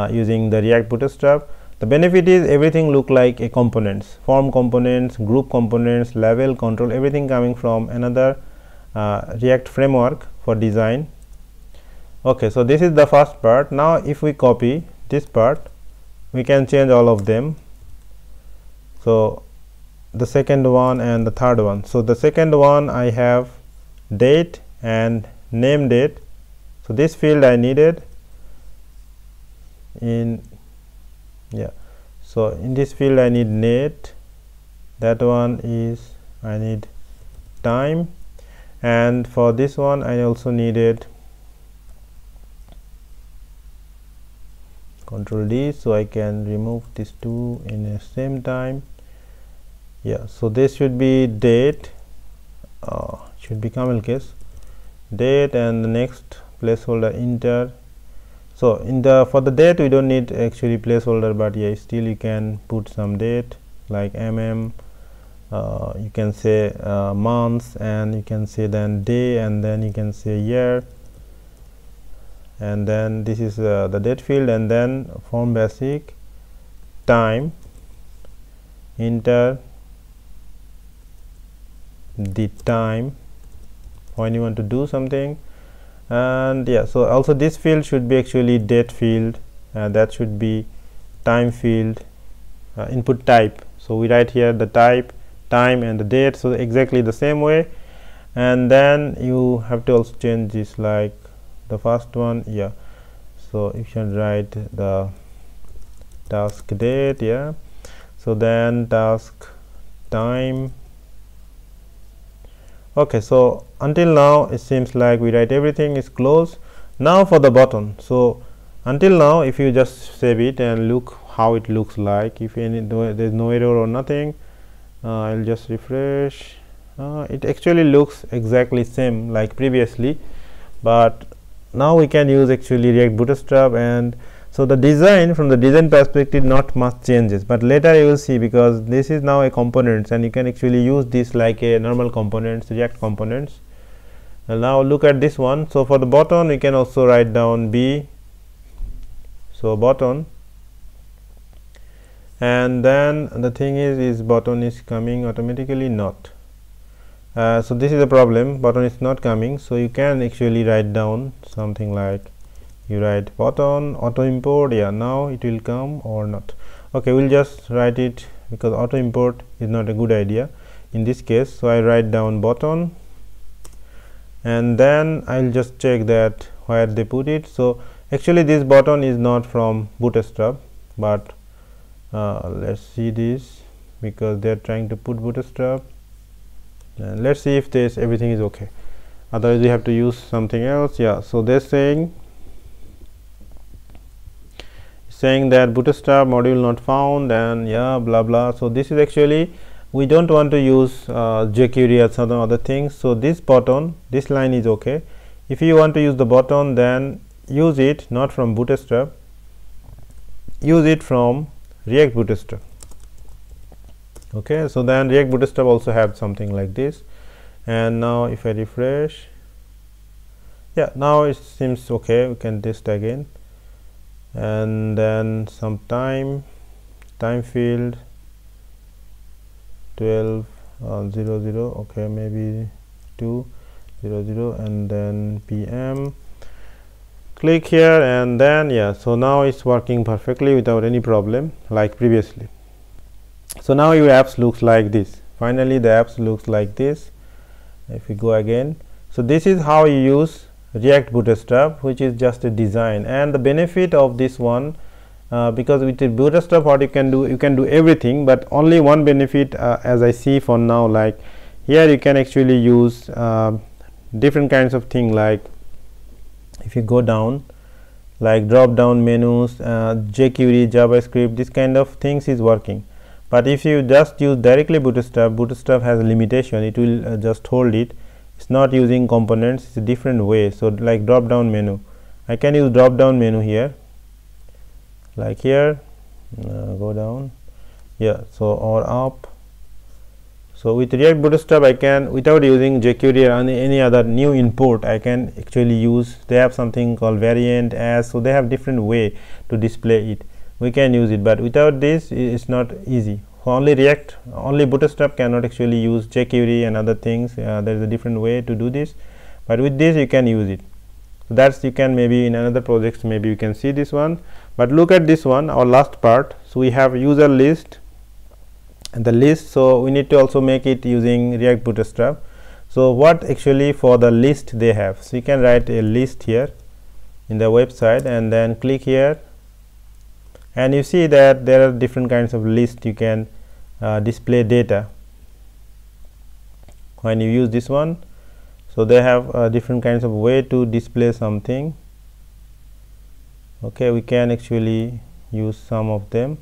Speaker 1: using the React Bootstrap. The benefit is everything look like a components, form components, group components, level, control, everything coming from another React framework for design. Okay, so this is the first part. Now if we copy this part, we can change all of them. So the second one and the third one. So the second one I have date and name date. So this field I needed in, yeah, so in this field I need date, that one is I need time, and for this one I also needed Control D, so I can remove these two in the same time. Yeah, so this should be date, should be camel case, date, and the next placeholder enter. So in the for the date we don't need actually placeholder, but yeah, still you can put some date like you can say months, and you can say then day, and then you can say year, and then this is the date field, and then form basic time, enter the time when you want to do something. And yeah, so also this field should be actually date field, and that should be time field, input type. So we write here the type, time, and the date, so exactly the same way. And then you have to also change this like the first one. Yeah, so you should write the task date. Yeah, so then task time. Okay, so until now it seems like we write everything is close. Now for the button. So until now if you just save it and look how it looks like, if there's no error or nothing, I'll just refresh. It actually looks exactly same like previously, but now we can use actually React Bootstrap. And so the design, from the design perspective, not much changes, but later you will see, because this is now a components and you can actually use this like a normal components, React components. And now look at this one. So for the button we can also write down b, so button, and then the thing is button is coming automatically? Not. So this is a problem, button is not coming. So you can actually write down something like, you write button auto import. Yeah, now it will come or not. Okay, we'll just write it, because auto import is not a good idea in this case. So I write down button, and then I'll just check that where they put it. So actually this button is not from Bootstrap, but let's see this, because they're trying to put Bootstrap, and let's see if this everything is okay. Otherwise we have to use something else. Yeah, so they're saying that Bootstrap module not found, and yeah, blah blah. So this is actually, we don't want to use jQuery or some other things. So this button, this line is okay. If you want to use the button, then use it not from Bootstrap, use it from React Bootstrap. Okay, so then React Bootstrap also have something like this. And now if I refresh, yeah, now it seems okay. We can test again, and then some time field 12:00. Okay, maybe 2:00, and then PM. Click here, and then yeah, so now it's working perfectly without any problem like previously. So now your apps looks like this. Finally the apps looks like this. If we go again, so this is how you use React Bootstrap, which is just a design. And the benefit of this one, because with the Bootstrap what you can do everything, but only one benefit as I see for now, like here you can actually use different kinds of thing, like if you go down, like drop down menus, jQuery, JavaScript, this kind of things is working. But if you just use directly Bootstrap has a limitation. It will just hold it. It's not using components. It's a different way. So like drop down menu, I can use drop down menu here, like here, go down, yeah, so or up. So with React Bootstrap I can, without using jQuery or any other new import, I can actually use, they have something called variant as, so they have different way to display it. We can use it, but without this it's not easy. Only Bootstrap cannot actually use jQuery and other things. There is a different way to do this, but with this you can use it. So that's, you can maybe in another projects maybe you can see this one. But look at this one, our last part. So we have user list and the list, so we need to also make it using React Bootstrap. So what actually for the list they have, so you can write a list here in the website, and then click here, and you see that there are different kinds of list. You can display data when you use this one. So they have different kinds of way to display something. Okay, we can actually use some of them.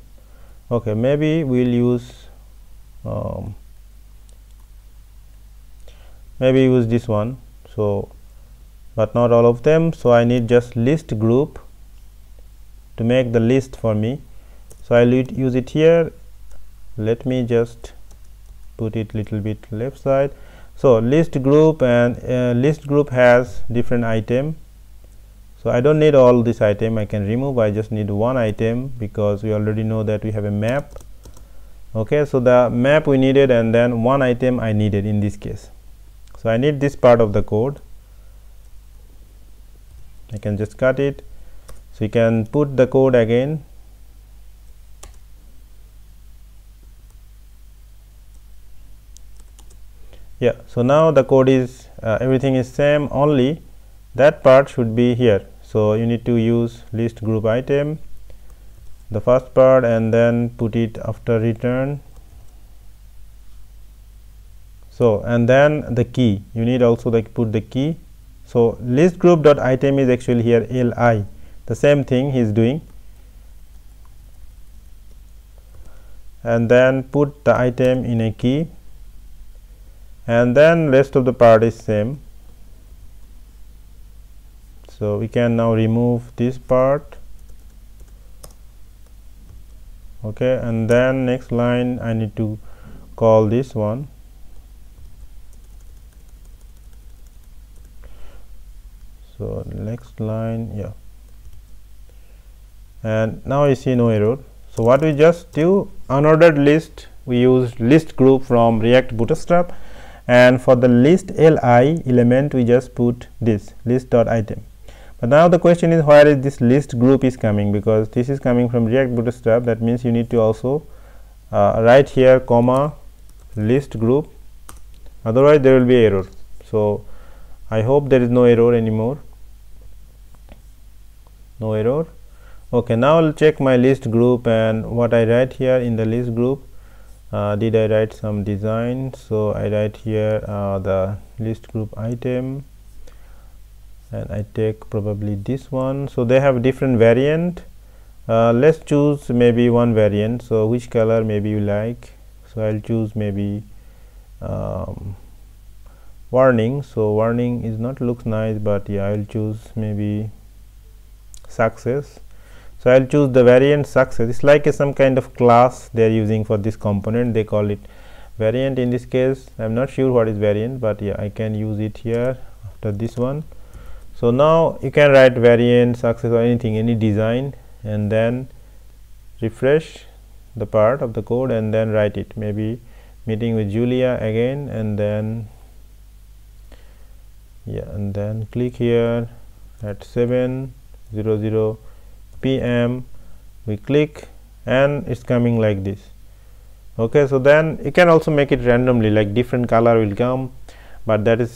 Speaker 1: Okay, maybe we'll use this one, so but not all of them. So I need just list group to make the list for me. So I'll use it here. Let me just put it little bit left side. So list group, and list group has different item. So I don't need all this item, I can remove. I just need one item, because we already know that we have a map. Okay, so the map we needed, and then one item I needed in this case. So I need this part of the code. I can just cut it. So you can put the code again. Yeah, so now the code is everything is same, only that part should be here. So you need to use list group item, the first part, and then put it after return. So and then the key, you need also like put the key. So list group dot item is actually here li, the same thing he is doing, and then put the item in a key, and then rest of the part is same. So we can now remove this part. Okay, and then next line I need to call this one. So next line, yeah, and now you see no error. So what we just do, unordered list, we use list group from React Bootstrap, and for the list li element we just put this list.item. But now the question is, where is this list group is coming? Because this is coming from React Bootstrap, that means you need to also write here comma list group, otherwise there will be error. So I hope there is no error anymore. No error. Okay, now I'll check my list group and what I write here in the list group. Did I write some design? So I write here the list group item, and I take probably this one. So they have different variant. Let's choose maybe one variant. So which color maybe you like? So I'll choose maybe warning. So warning is not looks nice, but yeah, I'll choose maybe success. So I'll choose the variant success. It's like some kind of class they are using for this component. They call it variant in this case. I'm not sure what is variant, but yeah, I can use it here after this one. So now you can write variant success or anything, any design, and then refresh the part of the code and then write it. Maybe meeting with Julia again, and then yeah, and then click here at 7:00 p.m. we click and it's coming like this. Okay, so then you can also make it randomly, like different color will come, but that is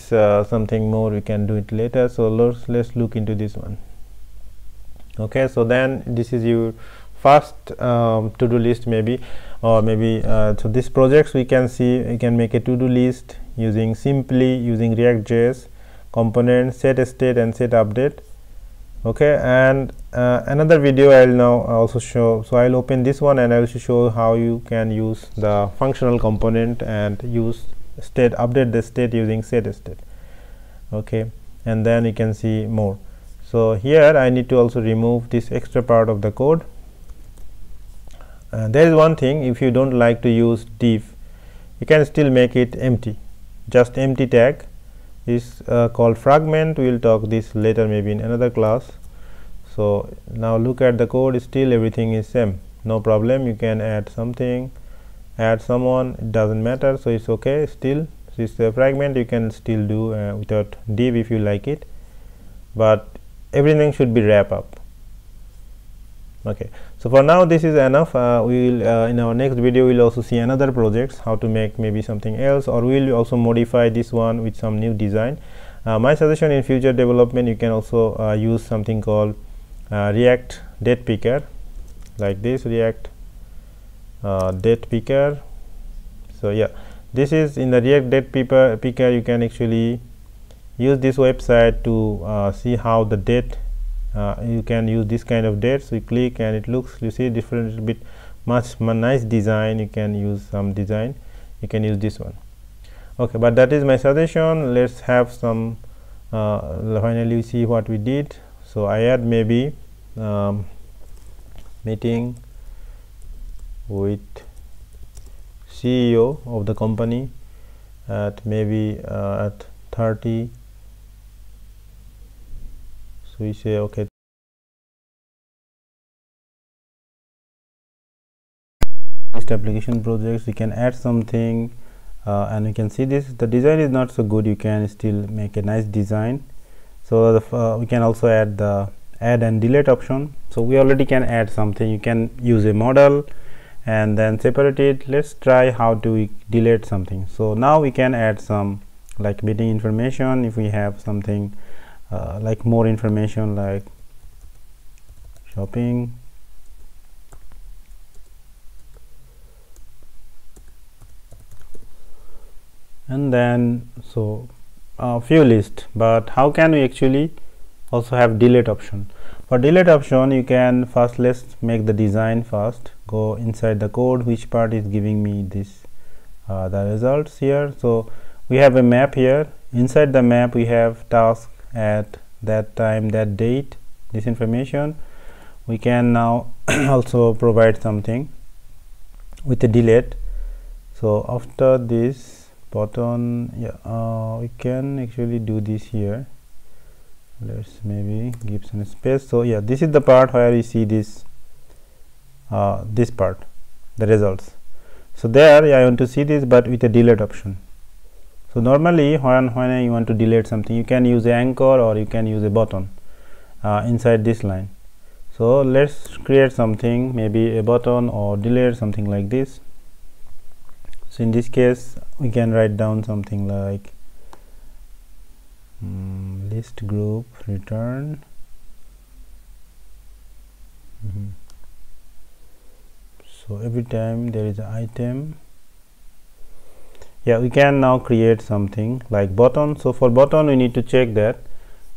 Speaker 1: something more, we can do it later. So let's look into this one. Okay, so then this is your first to-do list maybe, or maybe so this projects we can see, you can make a to-do list using React.js components, setState and setUpdate. Okay, and another video I'll now also show. So I'll open this one and I'll show how you can use the functional component and use state, update the state using setState. Okay, and then you can see more. So here I need to also remove this extra part of the code. There is one thing, if you don't like to use div, you can still make it empty, just empty tag is called fragment. We will talk this later maybe in another class. So now look at the code, still everything is same, no problem. You can add something, add someone, it doesn't matter, so it's okay. Still this fragment you can still do without div if you like it, but everything should be wrap up. Okay, so for now this is enough. We will in our next video we will also see another projects, how to make maybe something else, or we will also modify this one with some new design. My suggestion in future development, you can also use something called React date picker, like this React date picker. So yeah, this is in the React date picker you can actually use this website to see how the date you can use this kind of dates. We click and it looks, you see different bit much nice design. You can use some design, you can use this one. Okay, but that is my suggestion. Let's have some finally see what we did. So I add maybe meeting with CEO of the company at maybe at 30. So we say okay, list application projects, we can add something and you can see this, the design is not so good, you can still make a nice design. So the we can also add the add and delete option. So we already can add something, you can use a model and then separate it. Let's try how do we delete something. So now we can add some like meeting information. If we have something like more information like shopping, and then so few list. But how can we actually also have delete option? For delete option you can first, let's make the design first, go inside the code, which part is giving me this the results here. So we have a map here, inside the map we have task at that time, that date, this information. We can now also provide something with a delete. So after this button, yeah, we can actually do this here, let's maybe give some space. So yeah, this is the part where you see this this part, the results. So there I want to see this, but with a delete option. So normally when you want to delete something, you can use an anchor or you can use a button inside this line. So let's create something, maybe a button or delete, something like this. So in this case we can write down something like list group return. So every time there is an item, yeah, we can now create something like button. So for button we need to check that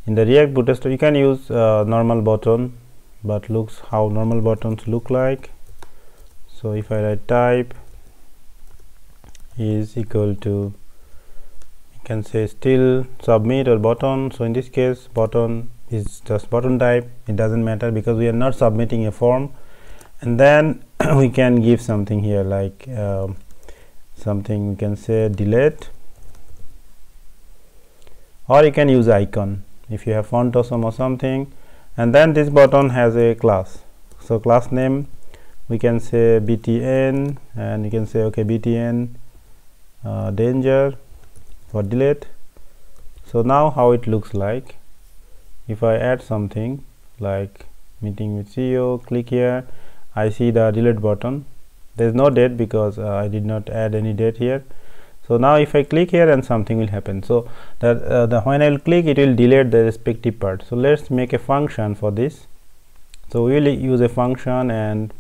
Speaker 1: in the React Bootstrap you can use normal button, but looks how normal buttons look like. So if I write type is equal to, you can say still submit or button. So in this case button is just button type, it doesn't matter because we are not submitting a form. And then we can give something here like something, we can say delete, or you can use icon if you have font awesome or something. And then this button has a class, so class name we can say btn, and you can say okay btn danger for delete. So now how it looks like, if I add something like meeting with CEO, click here, I see the delete button. There is no date because I did not add any date here. So now if I click here and something will happen. So that when I will click, it will delete the respective part. So let's make a function for this. So we will use a function, and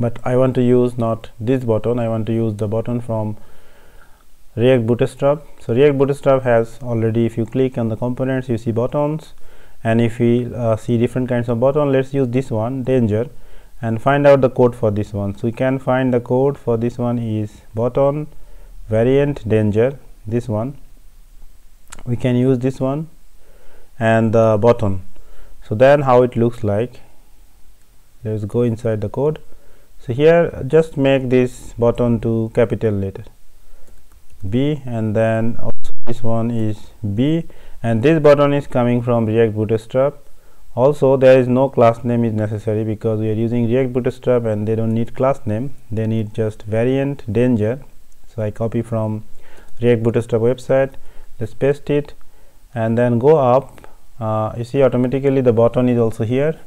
Speaker 1: but I want to use not this button, I want to use the button from React Bootstrap. So React Bootstrap has already, if you click on the components you see buttons, and if we see different kinds of button, let's use this one danger and find out the code for this one. So we can find the code for this one is button variant danger, this one we can use this one and the button. So then how it looks like, let's go inside the code. So here just make this button to capital letter B, and then also this one is B, and this button is coming from React Bootstrap. Also there is no class name is necessary because we are using React Bootstrap and they don't need class name, they need just variant danger. So I copy from React Bootstrap website, let's paste it and then go up. You see automatically the button is also here.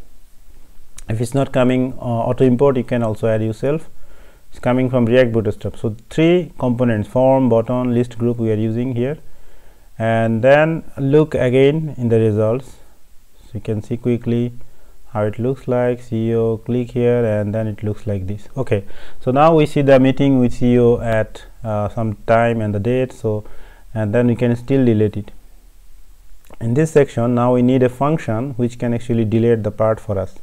Speaker 1: If it's not coming auto import, you can also add yourself. It's coming from React Bootstrap. So 3 components, form, button, list, group we are using here. And then look again in the results. So you can see quickly how it looks like. CEO, click here and then it looks like this. Okay, so now we see the meeting with CEO at some time and the date. So and then we can still delete it. In this section now we need a function which can actually delete the part for us.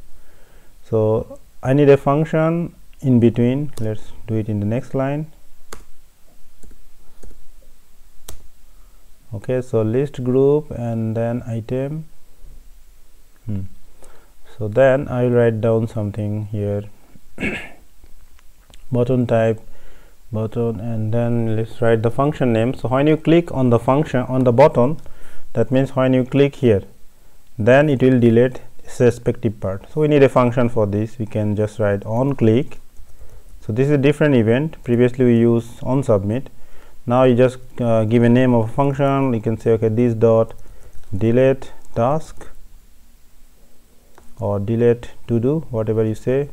Speaker 1: So I need a function in between. Let's do it in the next line. Okay, so list group and then item. So then I will write down something here button type button, and then let's write the function name. So when you click on the function on the button, that means when you click here then it will delete this respective part. So we need a function for this. We can just write on click. So this is a different event. Previously we used on submit. Now you just give a name of a function. You can say okay this dot delete task or delete to do, whatever you say.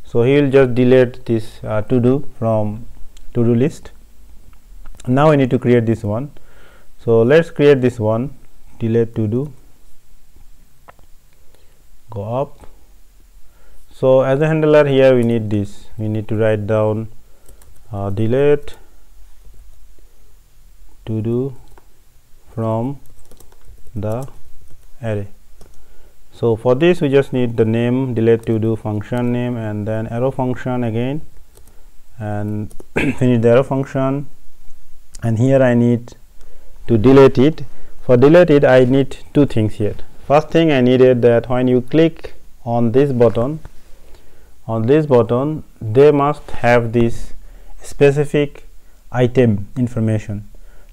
Speaker 1: So he will just delete this to do from to do list. Now we need to create this one. So let's create this one, delete to do, go up. So as a handler here we need this, we need to write down delete to do from the array. So for this we just need the name delete to do function name and then arrow function again, and we need the arrow function, and here I need to delete it. For delete it I need 2 things here. First thing I needed that when you click on this button, they must have this specific item information.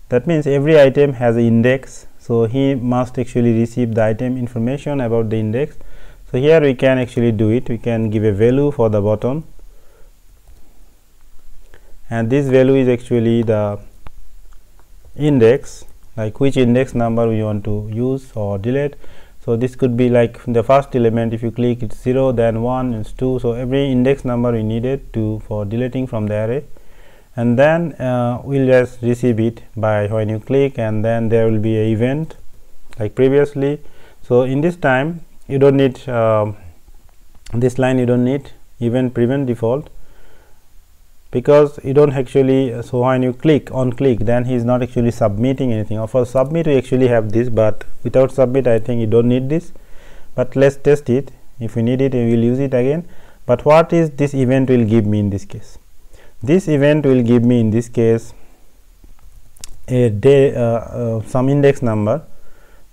Speaker 1: That means every item has an index. so he must actually receive the item information about the index. So here we can actually do it. We can give a value for the button, and this value is actually the index, like which index number we want to use or delete. So this could be like the first element, if you click it's 0, then 1, it's 2, so every index number we needed to for deleting from the array, and then we'll just receive it by when you click, and then there will be an event like previously. So in this time you don't need this line, you don't need event prevent default, because you don't actually, so when you click on click, then he is not actually submitting anything. Or for submit we actually have this, but without submit I think you don't need this. But let's test it. If we need it, we will use it again. But what is this event will give me in this case? This event will give me in this case a day some index number.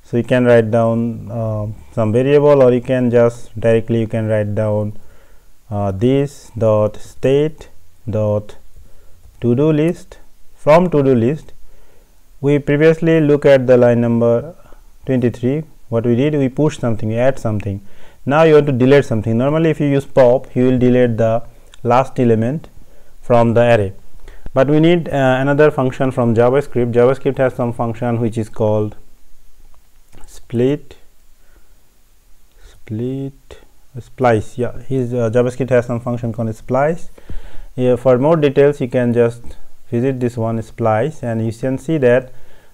Speaker 1: So you can write down some variable, or you can just directly you can write down this dot state dot to do list. From to do list we previously look at the line number 23. What we did, we push something, we add something. Now you want to delete something. Normally if you use pop, you will delete the last element from the array, but we need another function from JavaScript. JavaScript has some function which is called splice. Yeah, his JavaScript has some function called splice. Here for more details you can just visit this one, splice, and you can see that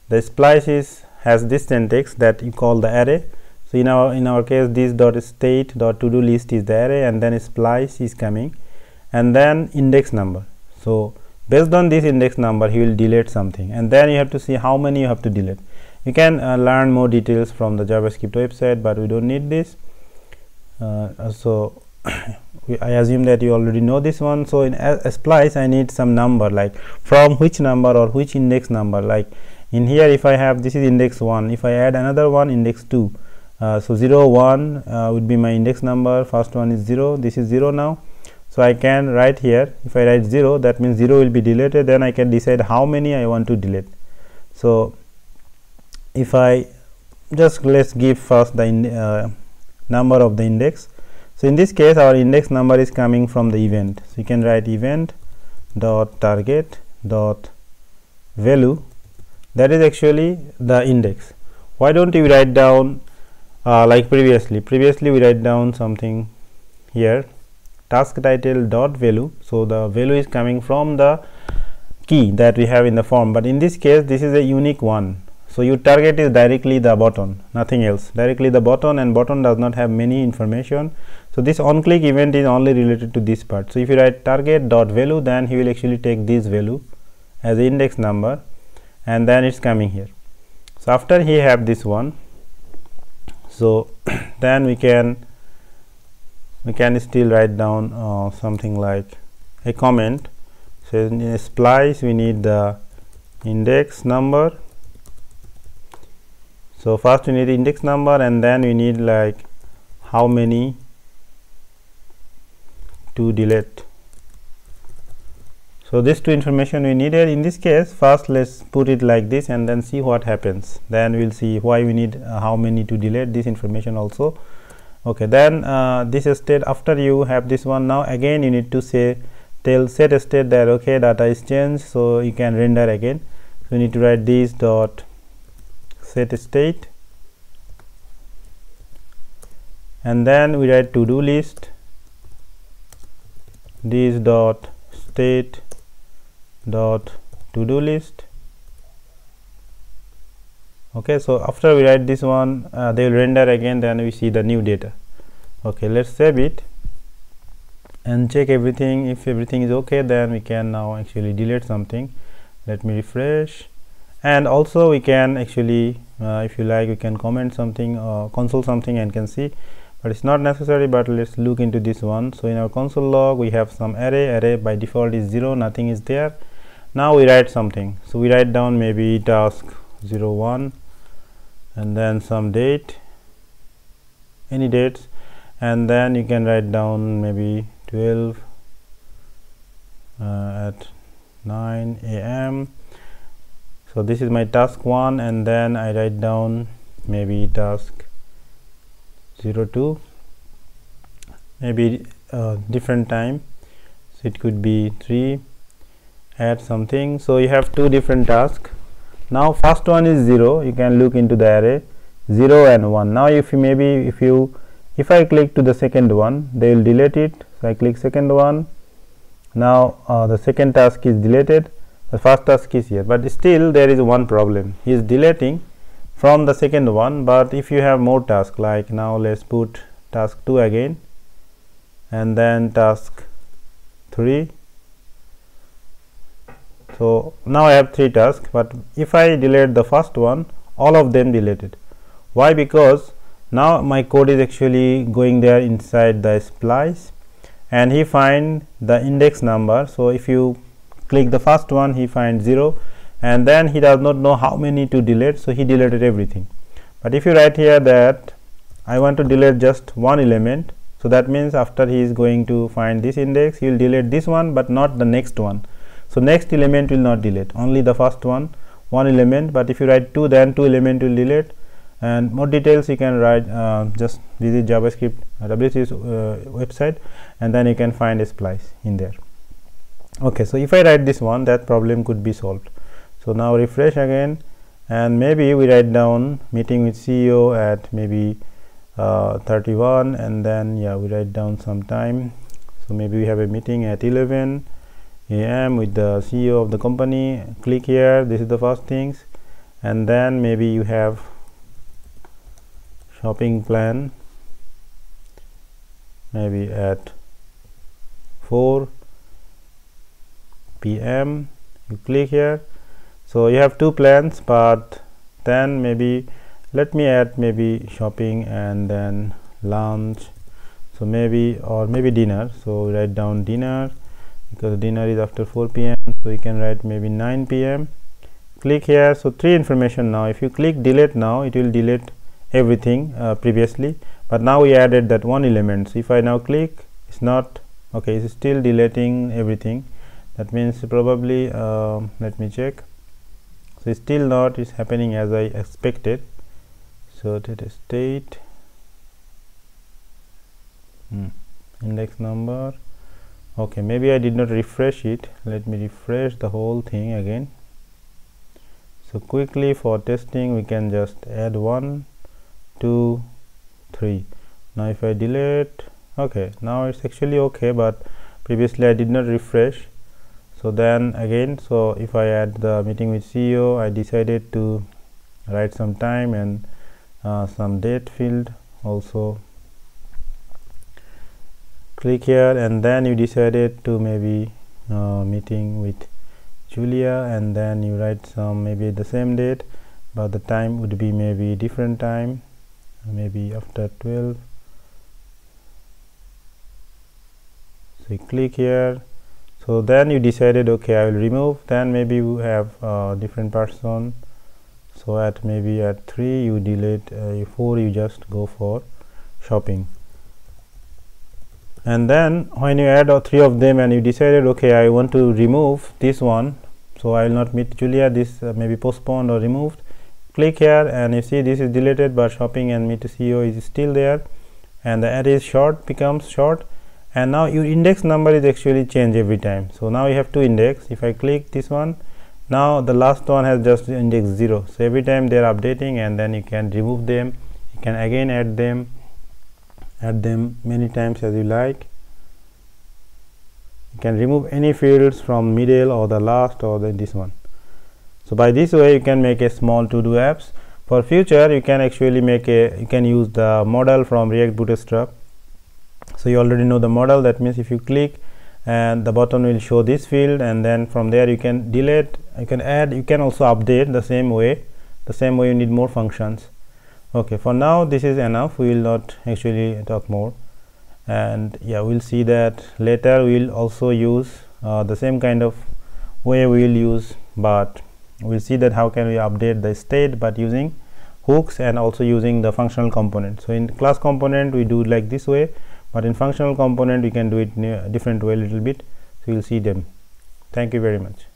Speaker 1: the splice has this syntax that you call the array. So in our case, this dot state dot to do list is the array, and then splice is coming, and then index number. So based on this index number he will delete something, and then you have to see how many you have to delete. You can learn more details from the JavaScript website, but we don't need this. So I assume that you already know this one. So in a splice I need some number, like from which number or which index number. Like in here, if I have, this is index 1, if I add another one, index 2, so 0 1 would be my index number. First one is 0, this is 0 now. So I can write here, if I write 0, that means 0 will be deleted. Then I can decide how many I want to delete. So if I just, let's give first the number of the index. So in this case our index number is coming from the event. So you can write event dot target dot value, that is actually the index. Why don't you write down like previously we write down something here, task title dot value. So the value is coming from the key that we have in the form, but in this case this is a unique one. So your target is directly the button, nothing else, directly the button, and button does not have many information. So this on click event is only related to this part. So if you write target dot value, then he will actually take this value as the index number, and then it's coming here. So after he have this one, so then we can still write down something like a comment. So in a splice we need the index number. So first we need the index number, and then we need like how many to delete. So these two information we needed. In this case, first let's put it like this and then see what happens. Then we'll see why we need how many to delete, this information also. Okay, then this state, after you have this one, now again you need to tell setState that okay, data is changed, so you can render again. So you need to write this dot setState, and then we write to do list this dot state dot to do list. Okay, so after we write this one, they will render again, then we see the new data. Okay, let's save it and check everything. If everything is okay, then we can now actually delete something. Let me refresh. And also we can actually if you like, we can comment something, console something, and can see, but it's not necessary. But let's look into this one. So in our console log we have some array by default is 0, nothing is there. Now we write something. So we write down maybe task 01 and then some date, any dates, and then you can write down maybe 12 at 9 a.m. So this is my task 1, and then I write down maybe task 02, maybe different time, so it could be 3, add something. So you have 2 different tasks. Now first one is 0, you can look into the array 0 and 1. Now if I click to the second one, they will delete it. So I click second one. Now the second task is deleted, the first task is here, but still there is one problem. He is deleting from the second one, but if you have more tasks, like now let's put task 2 again, and then task 3. So now I have 3 tasks, but if I delete the first one, all of them deleted. Why? Because now my code is actually going there inside the splice, and he find the index number. So if you click the first one, he finds 0, and then he does not know how many to delete, so he deleted everything. But if you write here that I want to delete just one element, so that means after he is going to find this index, he will delete this one but not the next one. So next element will not delete, only the first one element. But if you write 2, then 2 element will delete. And more details you can write, just visit JavaScript WC's website, and then you can find a splice in there. Okay, so if I write this one, that problem could be solved. So now refresh again, and maybe we write down meeting with CEO at maybe 31, and then we write down some time. So maybe we have a meeting at 11 AM with the CEO of the company. Click here, this is the first things, and then maybe you have shopping plan maybe at 4 PM. You click here, so you have 2 plans, but then maybe let me add maybe shopping and then lunch, so maybe, or maybe dinner. So we write down dinner because dinner is after 4 PM, so you can write maybe 9 PM. Click here, so 3 information. Now if you click delete, now it will delete everything previously, but now we added that one element. So if I now click, it's not okay, it's still deleting everything. That means probably let me check. So it's still not is happening as I expected. So setState index number. Okay, maybe I did not refresh it. Let me refresh the whole thing again. So quickly for testing, we can just add 1, 2, 3. Now if I delete, okay, now it's actually okay, but previously I did not refresh. So then again, so if I add the meeting with CEO, I decided to write some time and some date field also. Click here, and then you decided to maybe meeting with Julia, and then you write some maybe the same date, but the time would be maybe different time, maybe after 12. So you click here, so then you decided okay, I will remove. Then maybe you have different person, so at maybe at 3 you delete, 4 you just go for shopping. And then when you add 3 of them and you decided okay, I want to remove this one, so I will not meet Julia, this maybe postponed or removed. Click here, and you see this is deleted, but shopping and meet CEO is still there, and the array is short becomes short, and now your index number is actually changed every time. So now you have 2 index. If I click this one, now the last one has just index 0, so every time they are updating, and then you can remove them, you can again add them many times as you like. You can remove any fields from middle or the last or this one. So by this way you can make a small to-do apps. For future you can actually you can use the model from React-Bootstrap. So you already know the model. That means if you click, and the button will show this field, and then from there you can delete, you can add, you can also update the same way. You need more functions. Okay, for now this is enough. We will not actually talk more, and we'll see that later. We'll also use the same kind of way we will use, but we'll see that how can we update the state but using hooks and also using the functional component. So in class component we do like this way, but in functional component we can do it in a different way a little bit. So you'll see them. Thank you very much.